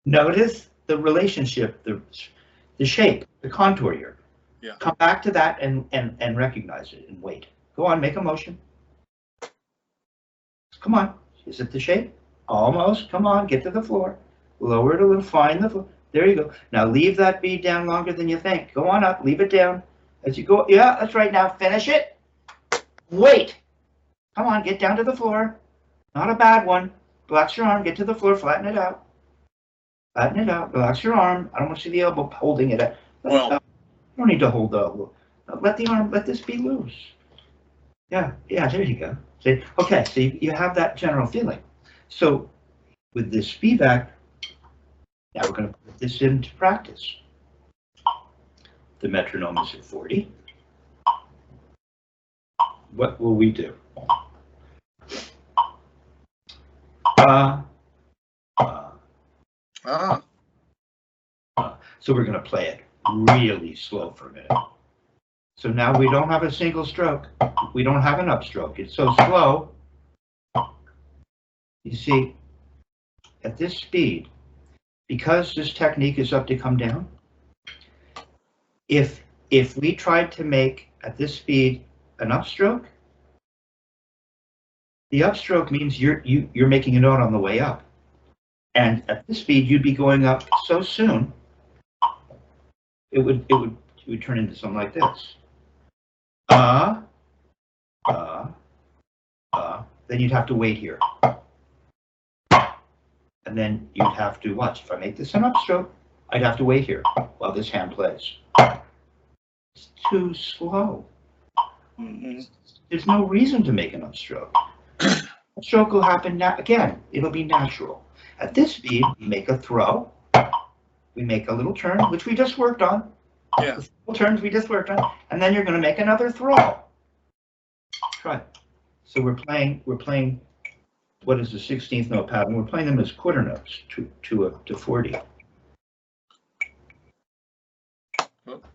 Notice the relationship, the shape, the contour here. Yeah. Come back to that and recognize it and wait. Go on, make a motion. Come on. Is it the shape? Almost. Come on, get to the floor. Lower it a little, find the floor. There you go. Now leave that bead down longer than you think. Go on up, leave it down. As you go, yeah, that's right. Now finish it. Wait. Come on, get down to the floor. Not a bad one. Relax your arm, get to the floor, flatten it out. Flatten it out, relax your arm. I don't want to see the elbow holding it up. Well, you don't need to hold the elbow. Let the arm, let this be loose. Yeah, there you go. See, okay, so you have that general feeling. So with this Spivack, now we're going to put this into practice. The metronome is at 40. What will we do? So we're going to play it really slow for a minute. So now we don't have a single stroke. We don't have an upstroke. It's so slow. You see, at this speed, because this technique is up to come down, if we tried to make at this speed an upstroke, the upstroke means you're making a note on the way up. And at this speed, you'd be going up so soon, it would turn into something like this. Then you'd have to wait here. And then you'd have to watch. If I make this an upstroke, I'd have to wait here while this hand plays. It's too slow. There's no reason to make an upstroke. Upstroke will happen again. It'll be natural. At this speed, we make a throw. We make a little turn, which we just worked on. Yeah. The little turns we just worked on, and then you're going to make another throw. Try it. So we're playing. What is the 16th note pattern? We're playing them as quarter notes to 40.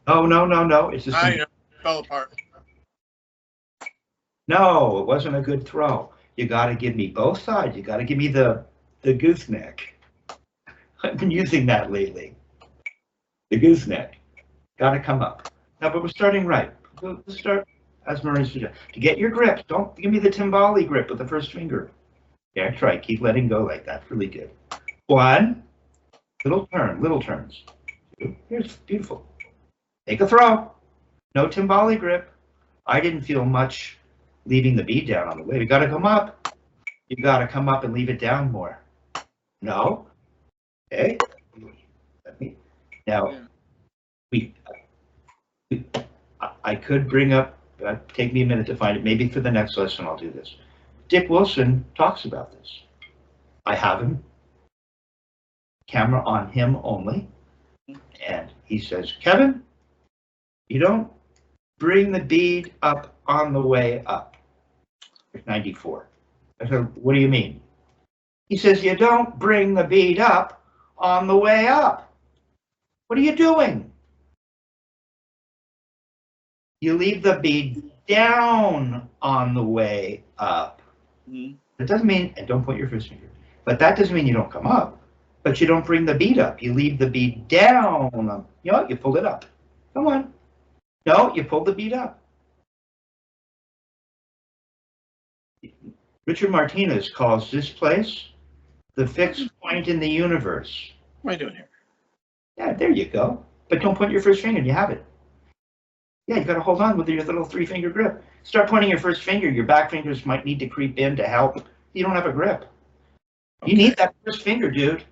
Oh no! It's just. I fell apart. No, it wasn't a good throw. You got to give me both sides. You got to give me the gooseneck. I've been using that lately. The gooseneck. Got to come up. Now, but we're starting right. Let's start as Maureen suggested. To get your grip, don't give me the timbali grip with the first finger. Yeah, try. Keep letting go like that. Really good. One. Little turn. Little turns. Two. Here's beautiful. Take a throw. No timbali grip. I didn't feel much leaving the bead down on the way. We got to come up. You got to come up and leave it down more. No. Okay. Now, I could bring up, take me a minute to find it. Maybe for the next lesson I'll do this. Dick Wilson talks about this. I have him, camera on him only, and he says, Kevin, you don't bring the bead up on the way up. 94. I said, what do you mean? He says, you don't bring the bead up on the way up. What are you doing? You leave the bead down on the way up. It doesn't mean, and don't point your first finger, but that doesn't mean you don't come up, but you don't bring the bead up. You leave the bead down. You know, you pull it up. Come on. No, you pull the bead up. Richard Martinez calls this place the fixed point in the universe. What am I doing here? Yeah, there you go. But don't point your first finger and you have it. Yeah, you got to hold on with your little 3-finger grip. Start pointing your first finger. Your back fingers might need to creep in to help. You don't have a grip. Okay. You need that first finger, dude,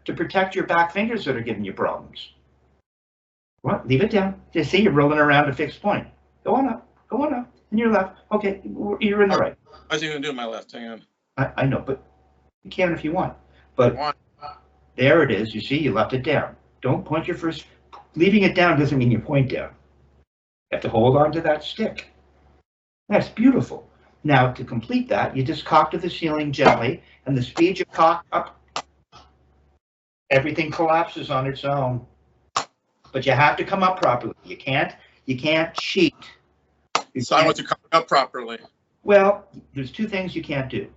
to protect your back fingers that are giving you problems. What? Leave it down. You see, you're rolling around a fixed point. Go on up. Go on up. And your left. Okay, you're in the right. I was going to do my left. Hang on. I know, but you can if you want. But there it is. You see, you left it down. Don't point your first. Leaving it down doesn't mean you point down. You have to hold on to that stick. That's beautiful. Now, to complete that, you just cock to the ceiling gently, and the speed you cock up, everything collapses on its own. But you have to come up properly. You can't cheat. So I want to come up properly. Well, there's two things you can't do.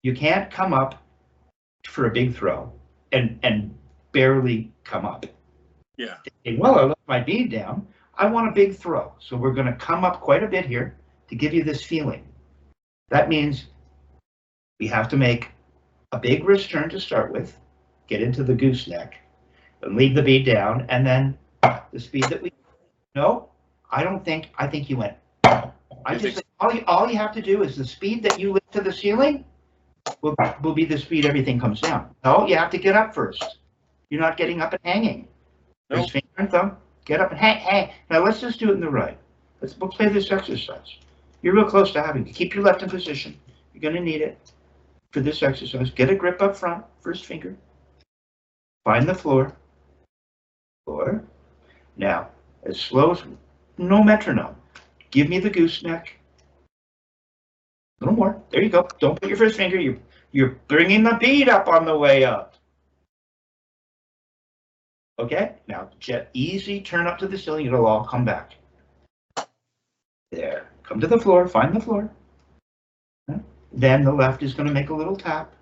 You can't come up for a big throw and barely come up. Yeah. Well, I left my bead down. I want a big throw. So we're going to come up quite a bit here to give you this feeling. That means we have to make a big wrist turn to start with, get into the gooseneck, and leave the bead down, and then the speed that we... No, I think you went... I just think all you have to do is the speed that you lift to the ceiling will be the speed everything comes down. No, you have to get up first. You're not getting up and hanging. Nope. First finger and thumb, get up and hang. Now let's just do it in the right. We'll play this exercise. You're real close to having to keep your left in position. You're going to need it. for this exercise, get a grip up front, first finger. Find the floor. Floor. Now, as slow as, no metronome. Give me the gooseneck. A little more. There you go. Don't put your first finger. You're bringing the beat up on the way up. Okay? Now, easy turn up to the ceiling. It'll all come back. There. Come to the floor. Find the floor. Then the left is going to make a little tap.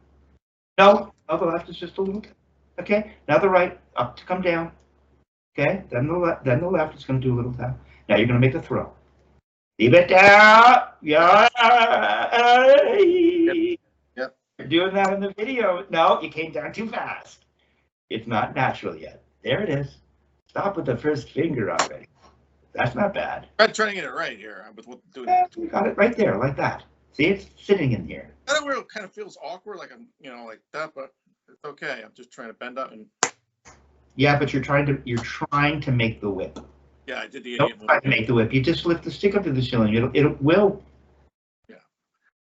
No, the left is just a little tap. Okay? Now the right, up to come down. Okay? Then the left is going to do a little tap. Now you're going to make a throw. Leave it down. Yeah. Yep. You're doing that in the video. No, you came down too fast. It's not natural yet. There it is. Stop with the first finger already. That's not bad. I'm trying to get it right here. You got it right there, like that. See, it's sitting in here. I don't know where it kind of feels awkward, like I'm, like that, but it's okay. I'm just trying to bend up and. Yeah, but you're trying to make the whip. Yeah, I did the Don't idiot try move. to make the whip. You just lift the stick up to the ceiling. It will. Yeah,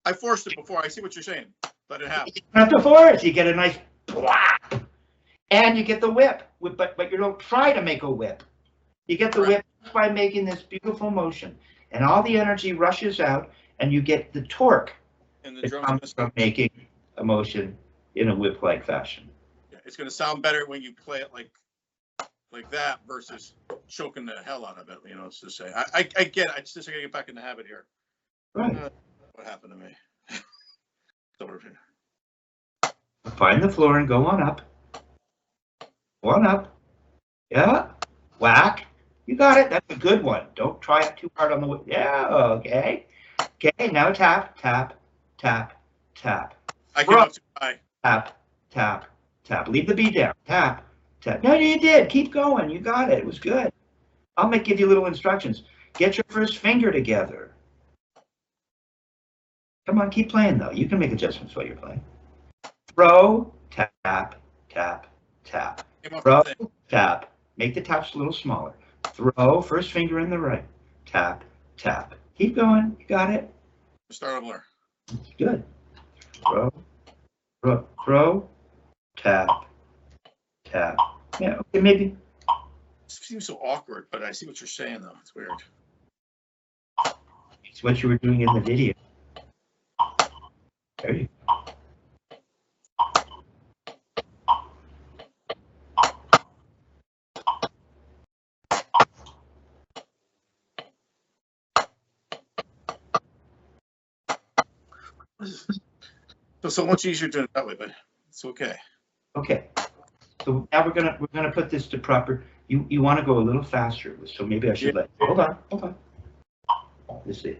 I forced it before. I see what you're saying. Let it happen. Not the force. You get a nice plop, and you get the whip. But you don't try to make a whip. You get the whip by making this beautiful motion, and all the energy rushes out, and you get the torque And the that drums comes from making a motion in a whip-like fashion. Yeah, it's going to sound better when you play it like that versus choking the hell out of it. It's to say I get it. I just got to get back in the habit here. Right. What happened to me? Find the floor and go on up. Go on up. Yeah. Whack. You got it. That's a good one. Don't try it too hard on the whip. Yeah. Okay. Okay. Now tap, tap, tap, tap. I came up too high. Tap, tap, tap. Leave the beat down. Tap, tap. No, you did. Keep going. You got it. It was good. I'll give you little instructions. Get your first finger together. Come on, keep playing though. You can make adjustments while you're playing. Throw, tap, tap, tap. Throw, tap. Make the taps a little smaller. Throw, first finger in the right. Tap, tap. Keep going. You got it. Start over. Good. Throw, tap, tap. Yeah, okay, maybe. It seems so awkward, but I see what you're saying though. It's weird. It's what you were doing in the video. There you go. So much easier doing it that way, but it's okay. Okay. So now we're gonna put this to proper. You want to go a little faster, so maybe I should hold on. Let's see.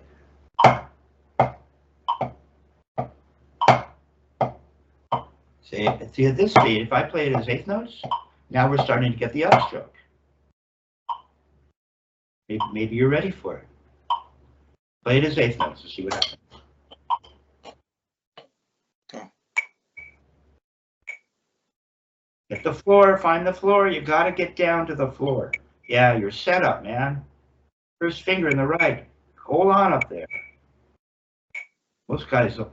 See at this speed, if I play it as eighth notes, now we're starting to get the upstroke. Maybe you're ready for it. Play it as eighth notes and see what happens. Get the floor, find the floor. You got to get down to the floor. Yeah, you're set up, man. First finger in the right. Hold on up there. Most guys don't.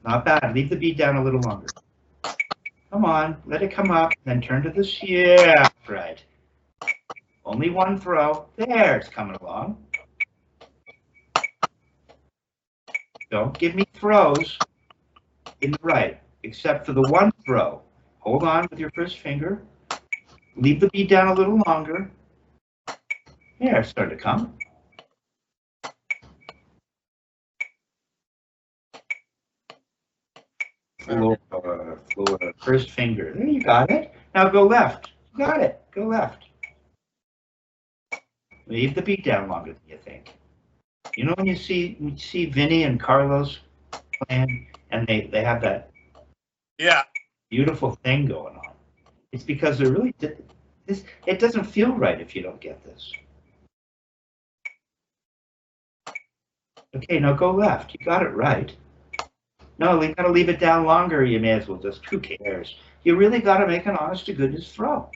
Not bad. Leave the beat down a little longer. Come on, let it come up, then turn to this. Yeah, right. Only one throw. There, it's coming along. Don't give me throws in the right, except for the one throw. Hold on with your first finger. Leave the beat down a little longer. There, it's starting to come. Floor, first finger. There, you got it. Now go left. You got it. Go left. Leave the beat down longer than you think. You know when you see Vinny and Carlos playing, and they have that beautiful thing going on. It's because they're really this. It doesn't feel right if you don't get this. Okay, now go left. You got it right. No, we got to leave it down longer. You may as well just, who cares? You really got to make an honest to goodness throw.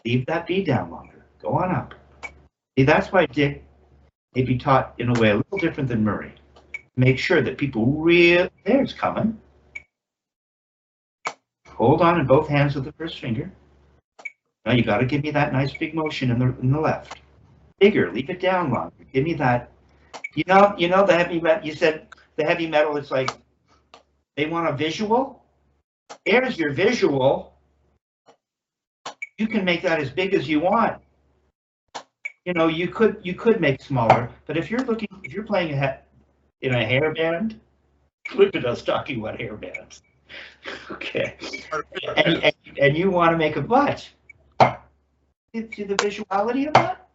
Leave that beat down longer. Go on up. See, that's why Dick may be taught in a way a little different than Murray. Make sure that people really, there it's coming. Hold on in both hands with the first finger. Now you got to give me that nice big motion in the left. Bigger, leave it down longer. Give me that. You know the heavy metal. You said the heavy metal. It's like they want a visual. Here's your visual. You can make that as big as you want. You know, you could make smaller, but if you're playing in a hair band, look at us talking about hair bands. Okay, and you want to make a butt. See the visuality of that?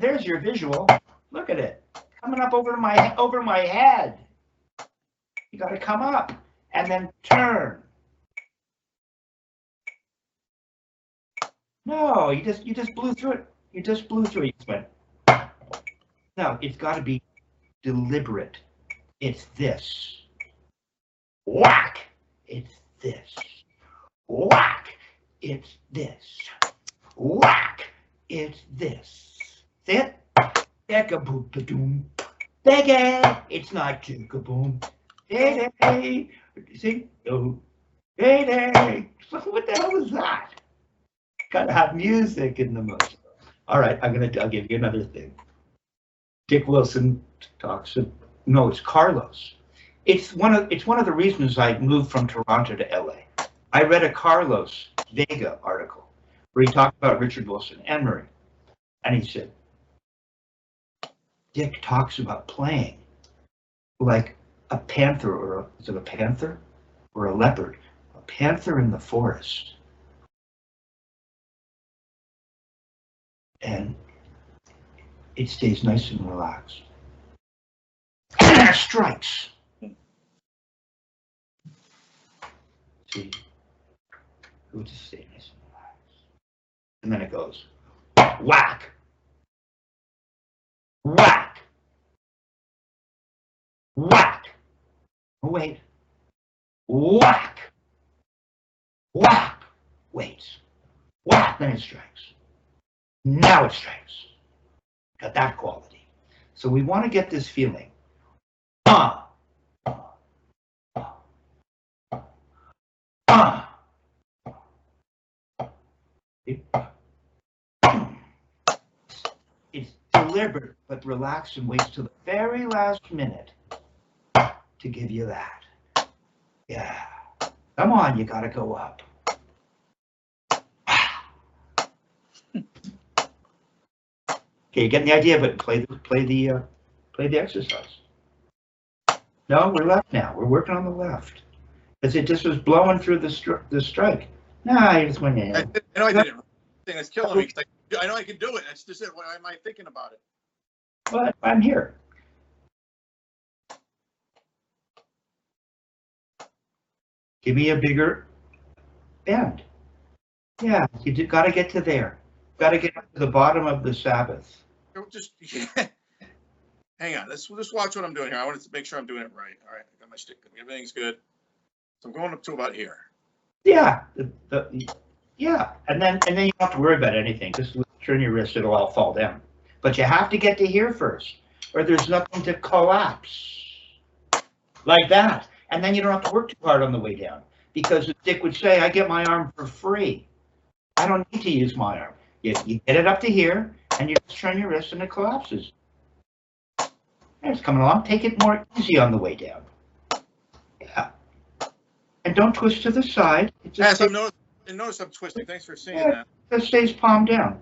There's your visual. Look at it coming up over my head. You got to come up and then turn. No, you just blew through it. You just blew through it. You just went. No, it's got to be deliberate. It's this. Whack. It's this. Whack. It's this. Whack. It's this. See it? Dega-boom-ba-doom. Dega. It's not jigga-boom. Day-day. See? Oh. Day-day. What the hell was that? Gotta have music in the motion. All right, I'll give you another thing. Dick Wilson talks. No, it's Carlos. It's one of the reasons I moved from Toronto to LA. I read a Carlos Vega article where he talked about Richard Wilson and Murray, and he said, Dick talks about playing like a panther, or is it a panther or a leopard? A panther in the forest. And it stays nice and relaxed. Strikes. See, it would just stay nice and relaxed. And then it goes whack, whack, whack. Oh, wait, whack, whack. Wait, whack. Then it strikes. Now it strikes. Got that quality. So we want to get this feeling. It's deliberate, but relaxed and waits till the very last minute to give you that. Yeah. Come on, you gotta go up. Okay, you getting the idea, but play the exercise. No, we're left now. We're working on the left. Because it just was blowing through the strike. Nah, I just went in. I know I didn't. Thing that's killing me. I know I can do it. That's just it. Why am I thinking about it? But I'm here. Give me a bigger bend. Yeah, you got to get to there. Got to get to the bottom of the Sabbath. Just hang on. Let's just watch what I'm doing here. I wanted to make sure I'm doing it right. All right, I got my stick. Everything's good. So I'm going up to about here. Yeah, yeah, and then you don't have to worry about anything. Just turn your wrist; it'll all fall down. But you have to get to here first, or there's nothing to collapse like that. And then you don't have to work too hard on the way down, because Dick would say, "I get my arm for free. I don't need to use my arm." You get it up to here, and you just turn your wrist, and it collapses. And it's coming along. Take it more easy on the way down. Yeah. And don't twist to the side. It just notice I'm twisting. Thanks for seeing that. It just stays palm down.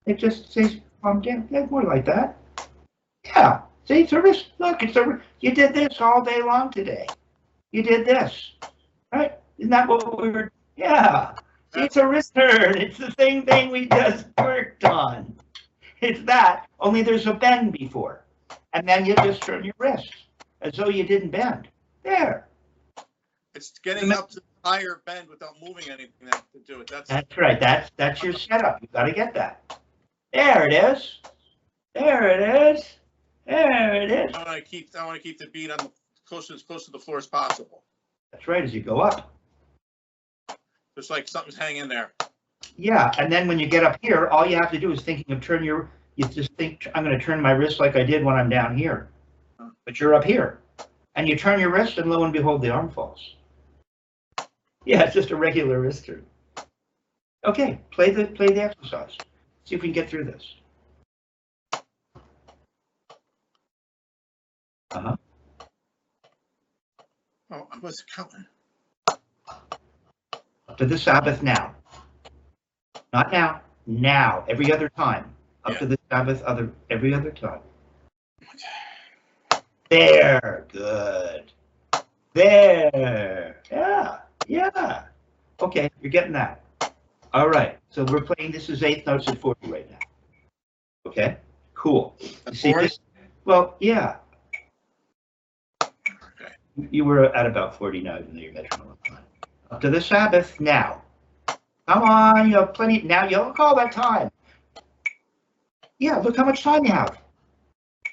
It just stays palm down. Yeah, more like that. Yeah. See, it's a wrist. Look, you did this all day long today. You did this. Right? Isn't that what we were? Yeah. See, it's a wrist turn. It's the same thing we just worked on. It's that, only there's a bend before. And then you just turn your wrist as though you didn't bend. There. It's getting up to the higher bend without moving anything to do it. That's right. That's your setup. You got to get that. There it is. There it is. There it is. I want to keep the beat on as close to the floor as possible. That's right. As you go up. Just like something's hanging there. Yeah, and then when you get up here, all you have to do is thinking of you just think, I'm going to turn my wrist like I did when I'm down here. But you're up here. And you turn your wrist, and lo and behold, the arm falls. Yeah, it's just a regular wrist turn. Okay, play the exercise. See if we can get through this. Uh-huh. Oh, I was counting. Up to the Sabbath now. Not now. Now. Every other time. Up to the Sabbath every other time. There. Good. There. Yeah. Yeah. Okay, you're getting that. All right. So we're playing this as eighth notes at 40 right now. Okay? Cool. You see this? Well, yeah. Okay. You were at about 49 in your metronome. Up to the Sabbath now. Come on, you have plenty. Now you don't call that time. Yeah, look how much time you have.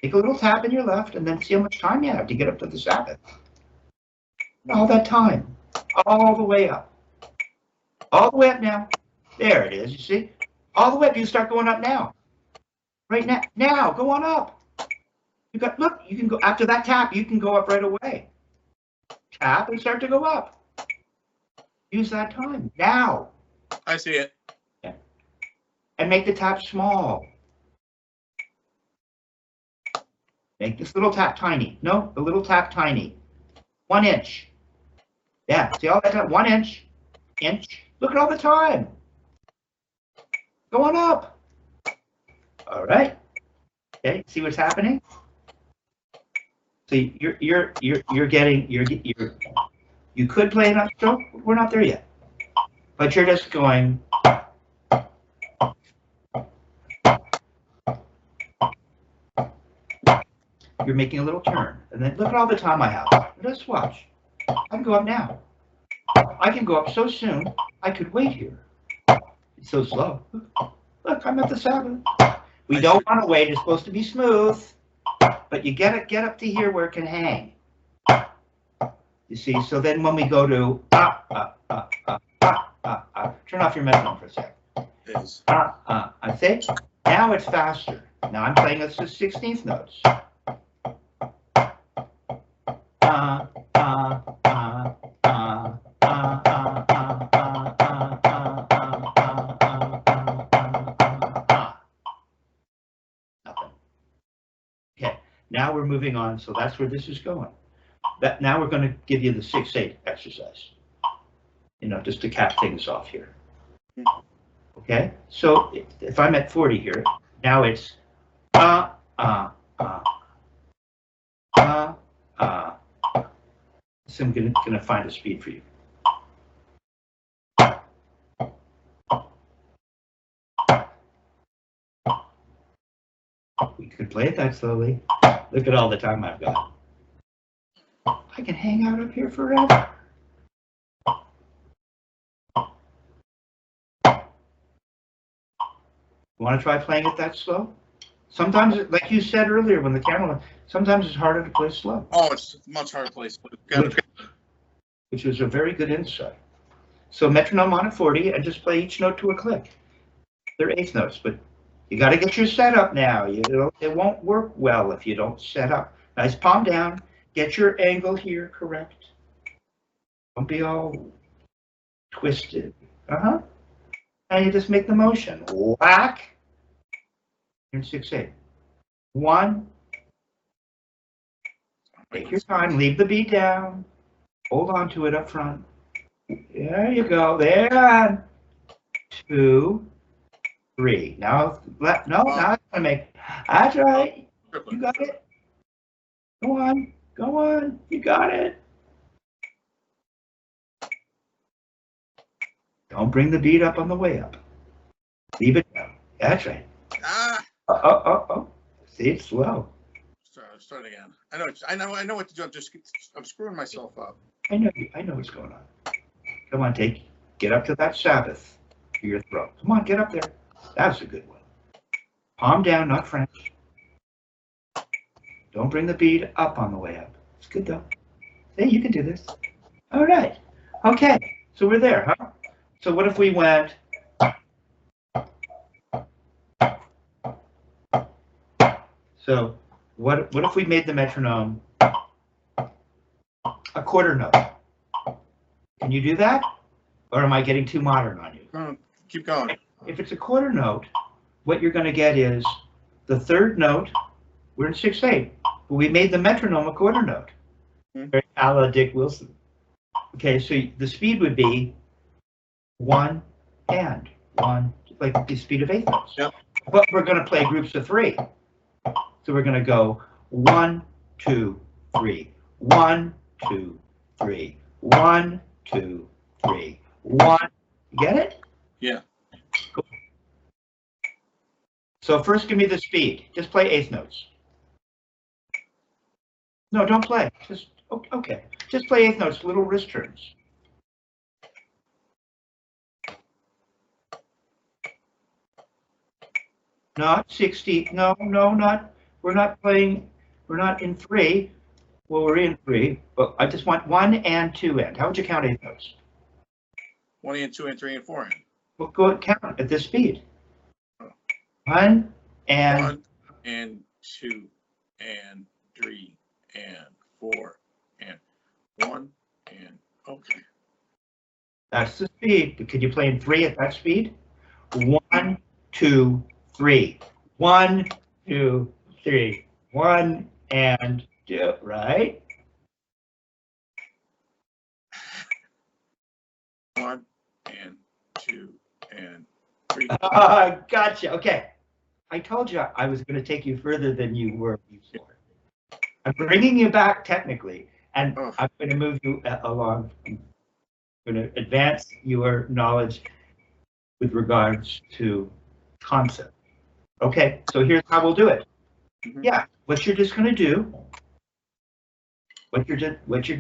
Take a little tap in your left and then see how much time you have to get up to the Sabbath. All that time. All the way up. All the way up now. There it is, you see? All the way up. You start going up now. Right now. Now, go on up. Look, you can go, after that tap, you can go up right away. Tap and start to go up. Use that time. Now. I see it. Yeah. And make the tap small. Make this little tap tiny. No, the little tap tiny. 1 inch. Yeah, see all that time? 1 inch. Inch. Look at all the time. Go on up. All right. Okay, see what's happening? See, you're getting you could play an upstroke. We're not there yet. But you're just going. You're making a little turn. And then look at all the time I have. Just watch. I can go up now. I can go up so soon, I could wait here. It's so slow. Look, I'm at the Sabbath. We don't want to wait. It's supposed to be smooth. But you get up to here where it can hang. You see, so then when we go to turn off your metronome for a sec. I think now it's faster. Now I'm playing with the 16th notes. Nothing. Okay, now we're moving on, so that's where this is going. Now we're going to give you the 6/8 exercise. You know, just to cap things off here. Okay, so if I'm at 40 here, now it's So I'm gonna find a speed for you. We could play it that slowly. Look at all the time I've got. I can hang out up here forever. You want to try playing it that slow? Sometimes, like you said earlier, when the camera, sometimes it's harder to play slow. Oh, it's much harder to play slow. Which was a very good insight. So metronome on at 40 and just play each note to a click. They're eighth notes, but you got to get your setup now. It won't work well if you don't set up. Nice palm down. Get your angle here correct. Don't be all twisted. And you just make the motion. Whack. You're in 6/8. 1. Take your time. Leave the beat down. Hold on to it up front. There you go. There. 2, 3. Now, now it's going to make. That's right. You got it. Go on. Go on. You got it. Don't bring the beat up on the way up. Leave it down. That's right. See, it's slow. Start again. I know what to do. I'm screwing myself up. I know what's going on. Come on, get up to that Sabbath for your throat. Come on, get up there. That's a good one. Palm down, not French. Don't bring the bead up on the way up. It's good though. Hey, you can do this. All right. Okay. So we're there, huh? So what if we went? So what if we made the metronome a quarter note. Can you do that? Or am I getting too modern on you? Keep going. If it's a quarter note, what you're going to get is the third note. We're in 6/8, but we made the metronome a quarter note. A la Dick Wilson. Okay, so the speed would be 1 and 1, like the speed of eighth notes. Yep. But we're going to play groups of 3. So we're going to go 1, 2, 3, 1, 2, 3, 1, 2, 3, 1. Get it? Yeah. Cool. So first, give me the speed. Just play eighth notes. No, don't play. Just okay. Just play eighth notes. Little wrist turns. Not 60. No, not. We're not playing. We're not in 3. Well, we're in 3, but I just want 1 and 2 and. How would you count eighth notes? 1 and 2 and 3 and 4 and. Well, go and count at this speed. 1 and 1 and 2 and 3 and 4 and 1 and okay. That's the speed. But could you play in 3 at that speed? 1, 2, 3. 1, 2, 3. 1 and 2. Right? 1 and 2 and 3. Gotcha. Okay. I told you I was going to take you further than you were before. I'm bringing you back technically, and I'm going to move you along. I'm going to advance your knowledge with regards to concept. Okay, so here's how we'll do it. Yeah, what you're just going to do,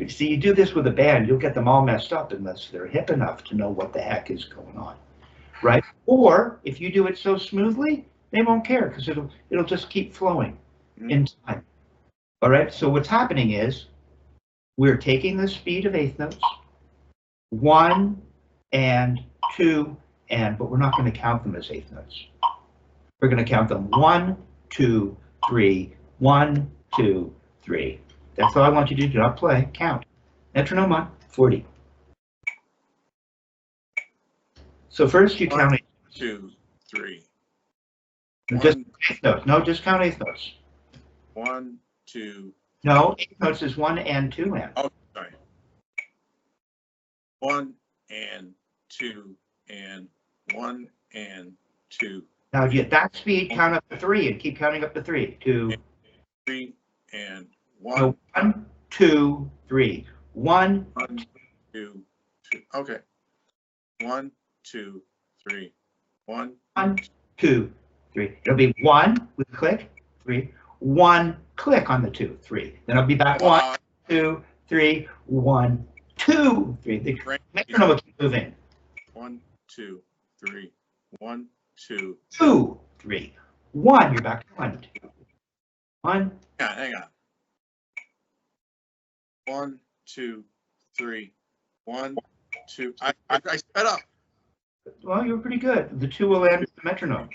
see, you do this with a band, you'll get them all messed up unless they're hip enough to know what the heck is going on, right? Or if you do it so smoothly, they won't care because it'll just keep flowing in time. All right, so what's happening is we're taking the speed of eighth notes, 1 and 2 and, but we're not going to count them as eighth notes. We're going to count them 1, 2, 3, 1, 2, 3. That's all I want you to do. Not play, count. Metronome on 40. So first you count 2, 3. Just eighth notes. No, just count eighth notes. 1, 2. No, eighth notes is 1 and 2 and. Oh, sorry. 1 and 2 and 1 and 2. Now, at that speed, count up to 3 and keep counting up to 3. 2, 3 and 1. no, 1, 2, 3. 1, 2, 2. Okay. 1, 2, 3. 1, 2, 3. It'll be 1 with a click, 3. 1 click on the 2, 3. Then I'll be back 1, 2, 3, 1, 2, 3. The metronome will keep moving. 1, 2, 3. 1, 2, 2, 3. 1. You're back to 1, 2. 1. Hang on. 1, 2, 3. 1, 2. I sped up. Well, you're pretty good. The 2 will end with the metronome.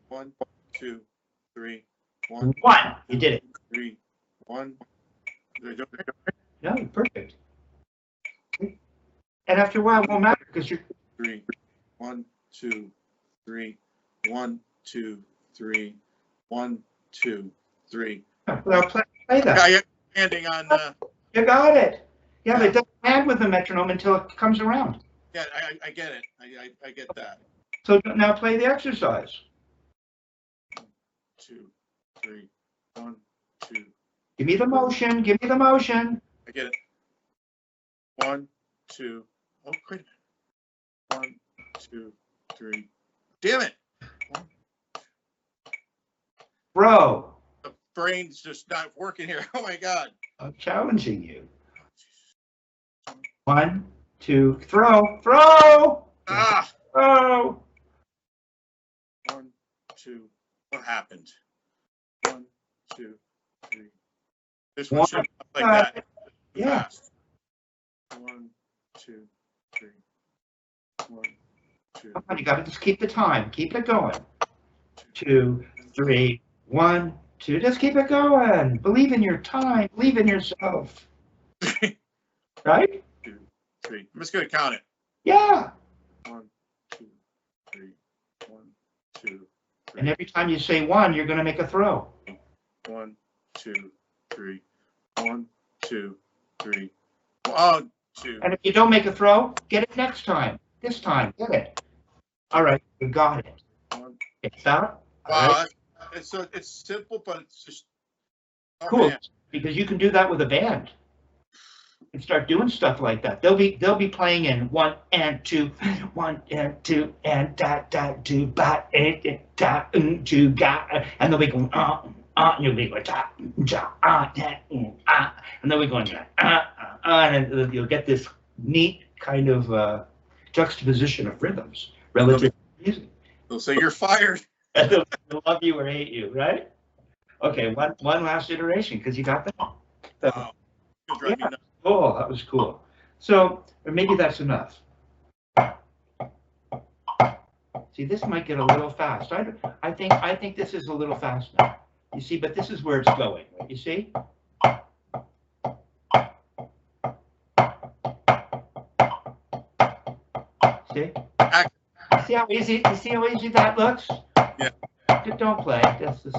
1, 2, 3. 1. 1. You did it. 3. 1. No, you're perfect. And after a while, it won't matter because you're 3. 1, 2, 3. 1, 2, 3. 1, 2, 3. Well, play that. Yeah, ending on. You got it. Yeah, but it doesn't end with the metronome until it comes around. Yeah, I get it. I get that. So now play the exercise. 1, 2, 3. 1, 2. Give me the motion. Give me the motion. I get it. 1, 2. Oh, wait a minute. 1, 2, 3. Damn it. Bro. The brain's just not working here. Oh my God. I'm challenging you. 1, 2, throw. Throw. Ah. Throw. 1, 2. What happened? 1, 2, 3. This one should be like that. Yeah. 1, 2, 3. 1, 2. Come on, you got to just keep the time. Keep it going. 2, 3. 1, 2. Just keep it going. Believe in your time. Believe in yourself. right? 2, 3. I'm just gonna count it. Yeah. 1, 2, 3. 1, 2, 3. And every time you say 1, you're going to make a throw. 1, 2, 3. 1, 2, 3. 1, 2. And if you don't make a throw, get it next time. This time, get it. All right, you got it. 1. It's out. Wow, it's simple, but it's just Cool, man. because you can do that with a band and start doing stuff like that. They'll be playing in 1 and 2, 1 and 2 and da da do ba da do ga, and they'll be going and you'll be going da da and they'll be going and you'll get this neat kind of juxtaposition of rhythms relative to music. They'll say you're fired. They'll love you or hate you, right? Okay, one last iteration because you got that. Wow. Yeah, cool. That was cool. So, or maybe that's enough. See, this might get a little fast. I think this is a little fast now. You see, but this is where it's going. Right? You see? See? See how easy? You see how easy that looks? Yeah. Don't play. This is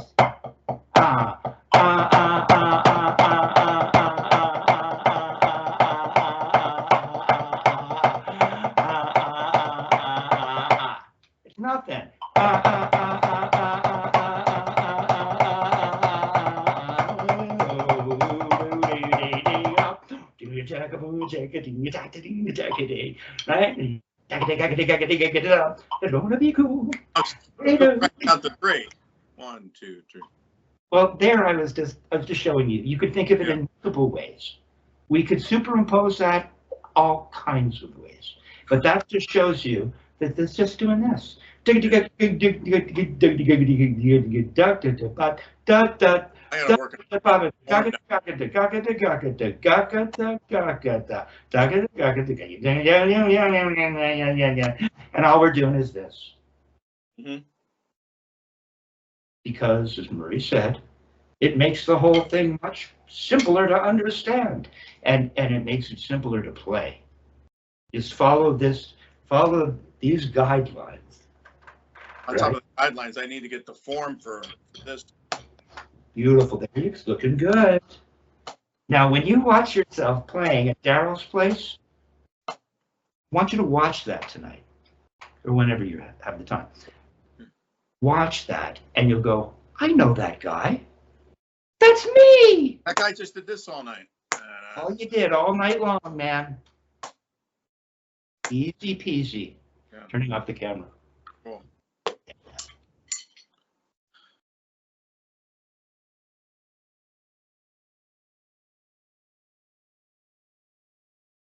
It's nothing. Right? It's gonna be cool. Count the 3. 1, 2, 3. Well, there I was just showing you. You could think of it in multiple ways. We could superimpose that all kinds of ways, but that just shows you that it's just doing this. I gotta work and all we're doing is this. Mhm. Because, as Marie said, it makes the whole thing much simpler to understand, and it makes it simpler to play. Just follow these guidelines. On top of the guidelines, I need to get the form for this. Beautiful. There it's looking good. Now, when you watch yourself playing at Daryl's place, I want you to watch that tonight, or whenever you have the time. Watch that, and you'll go, I know that guy. That's me. That guy just did this all night. All you did all night long, man. Easy peasy. Yeah. Turning off the camera. Cool.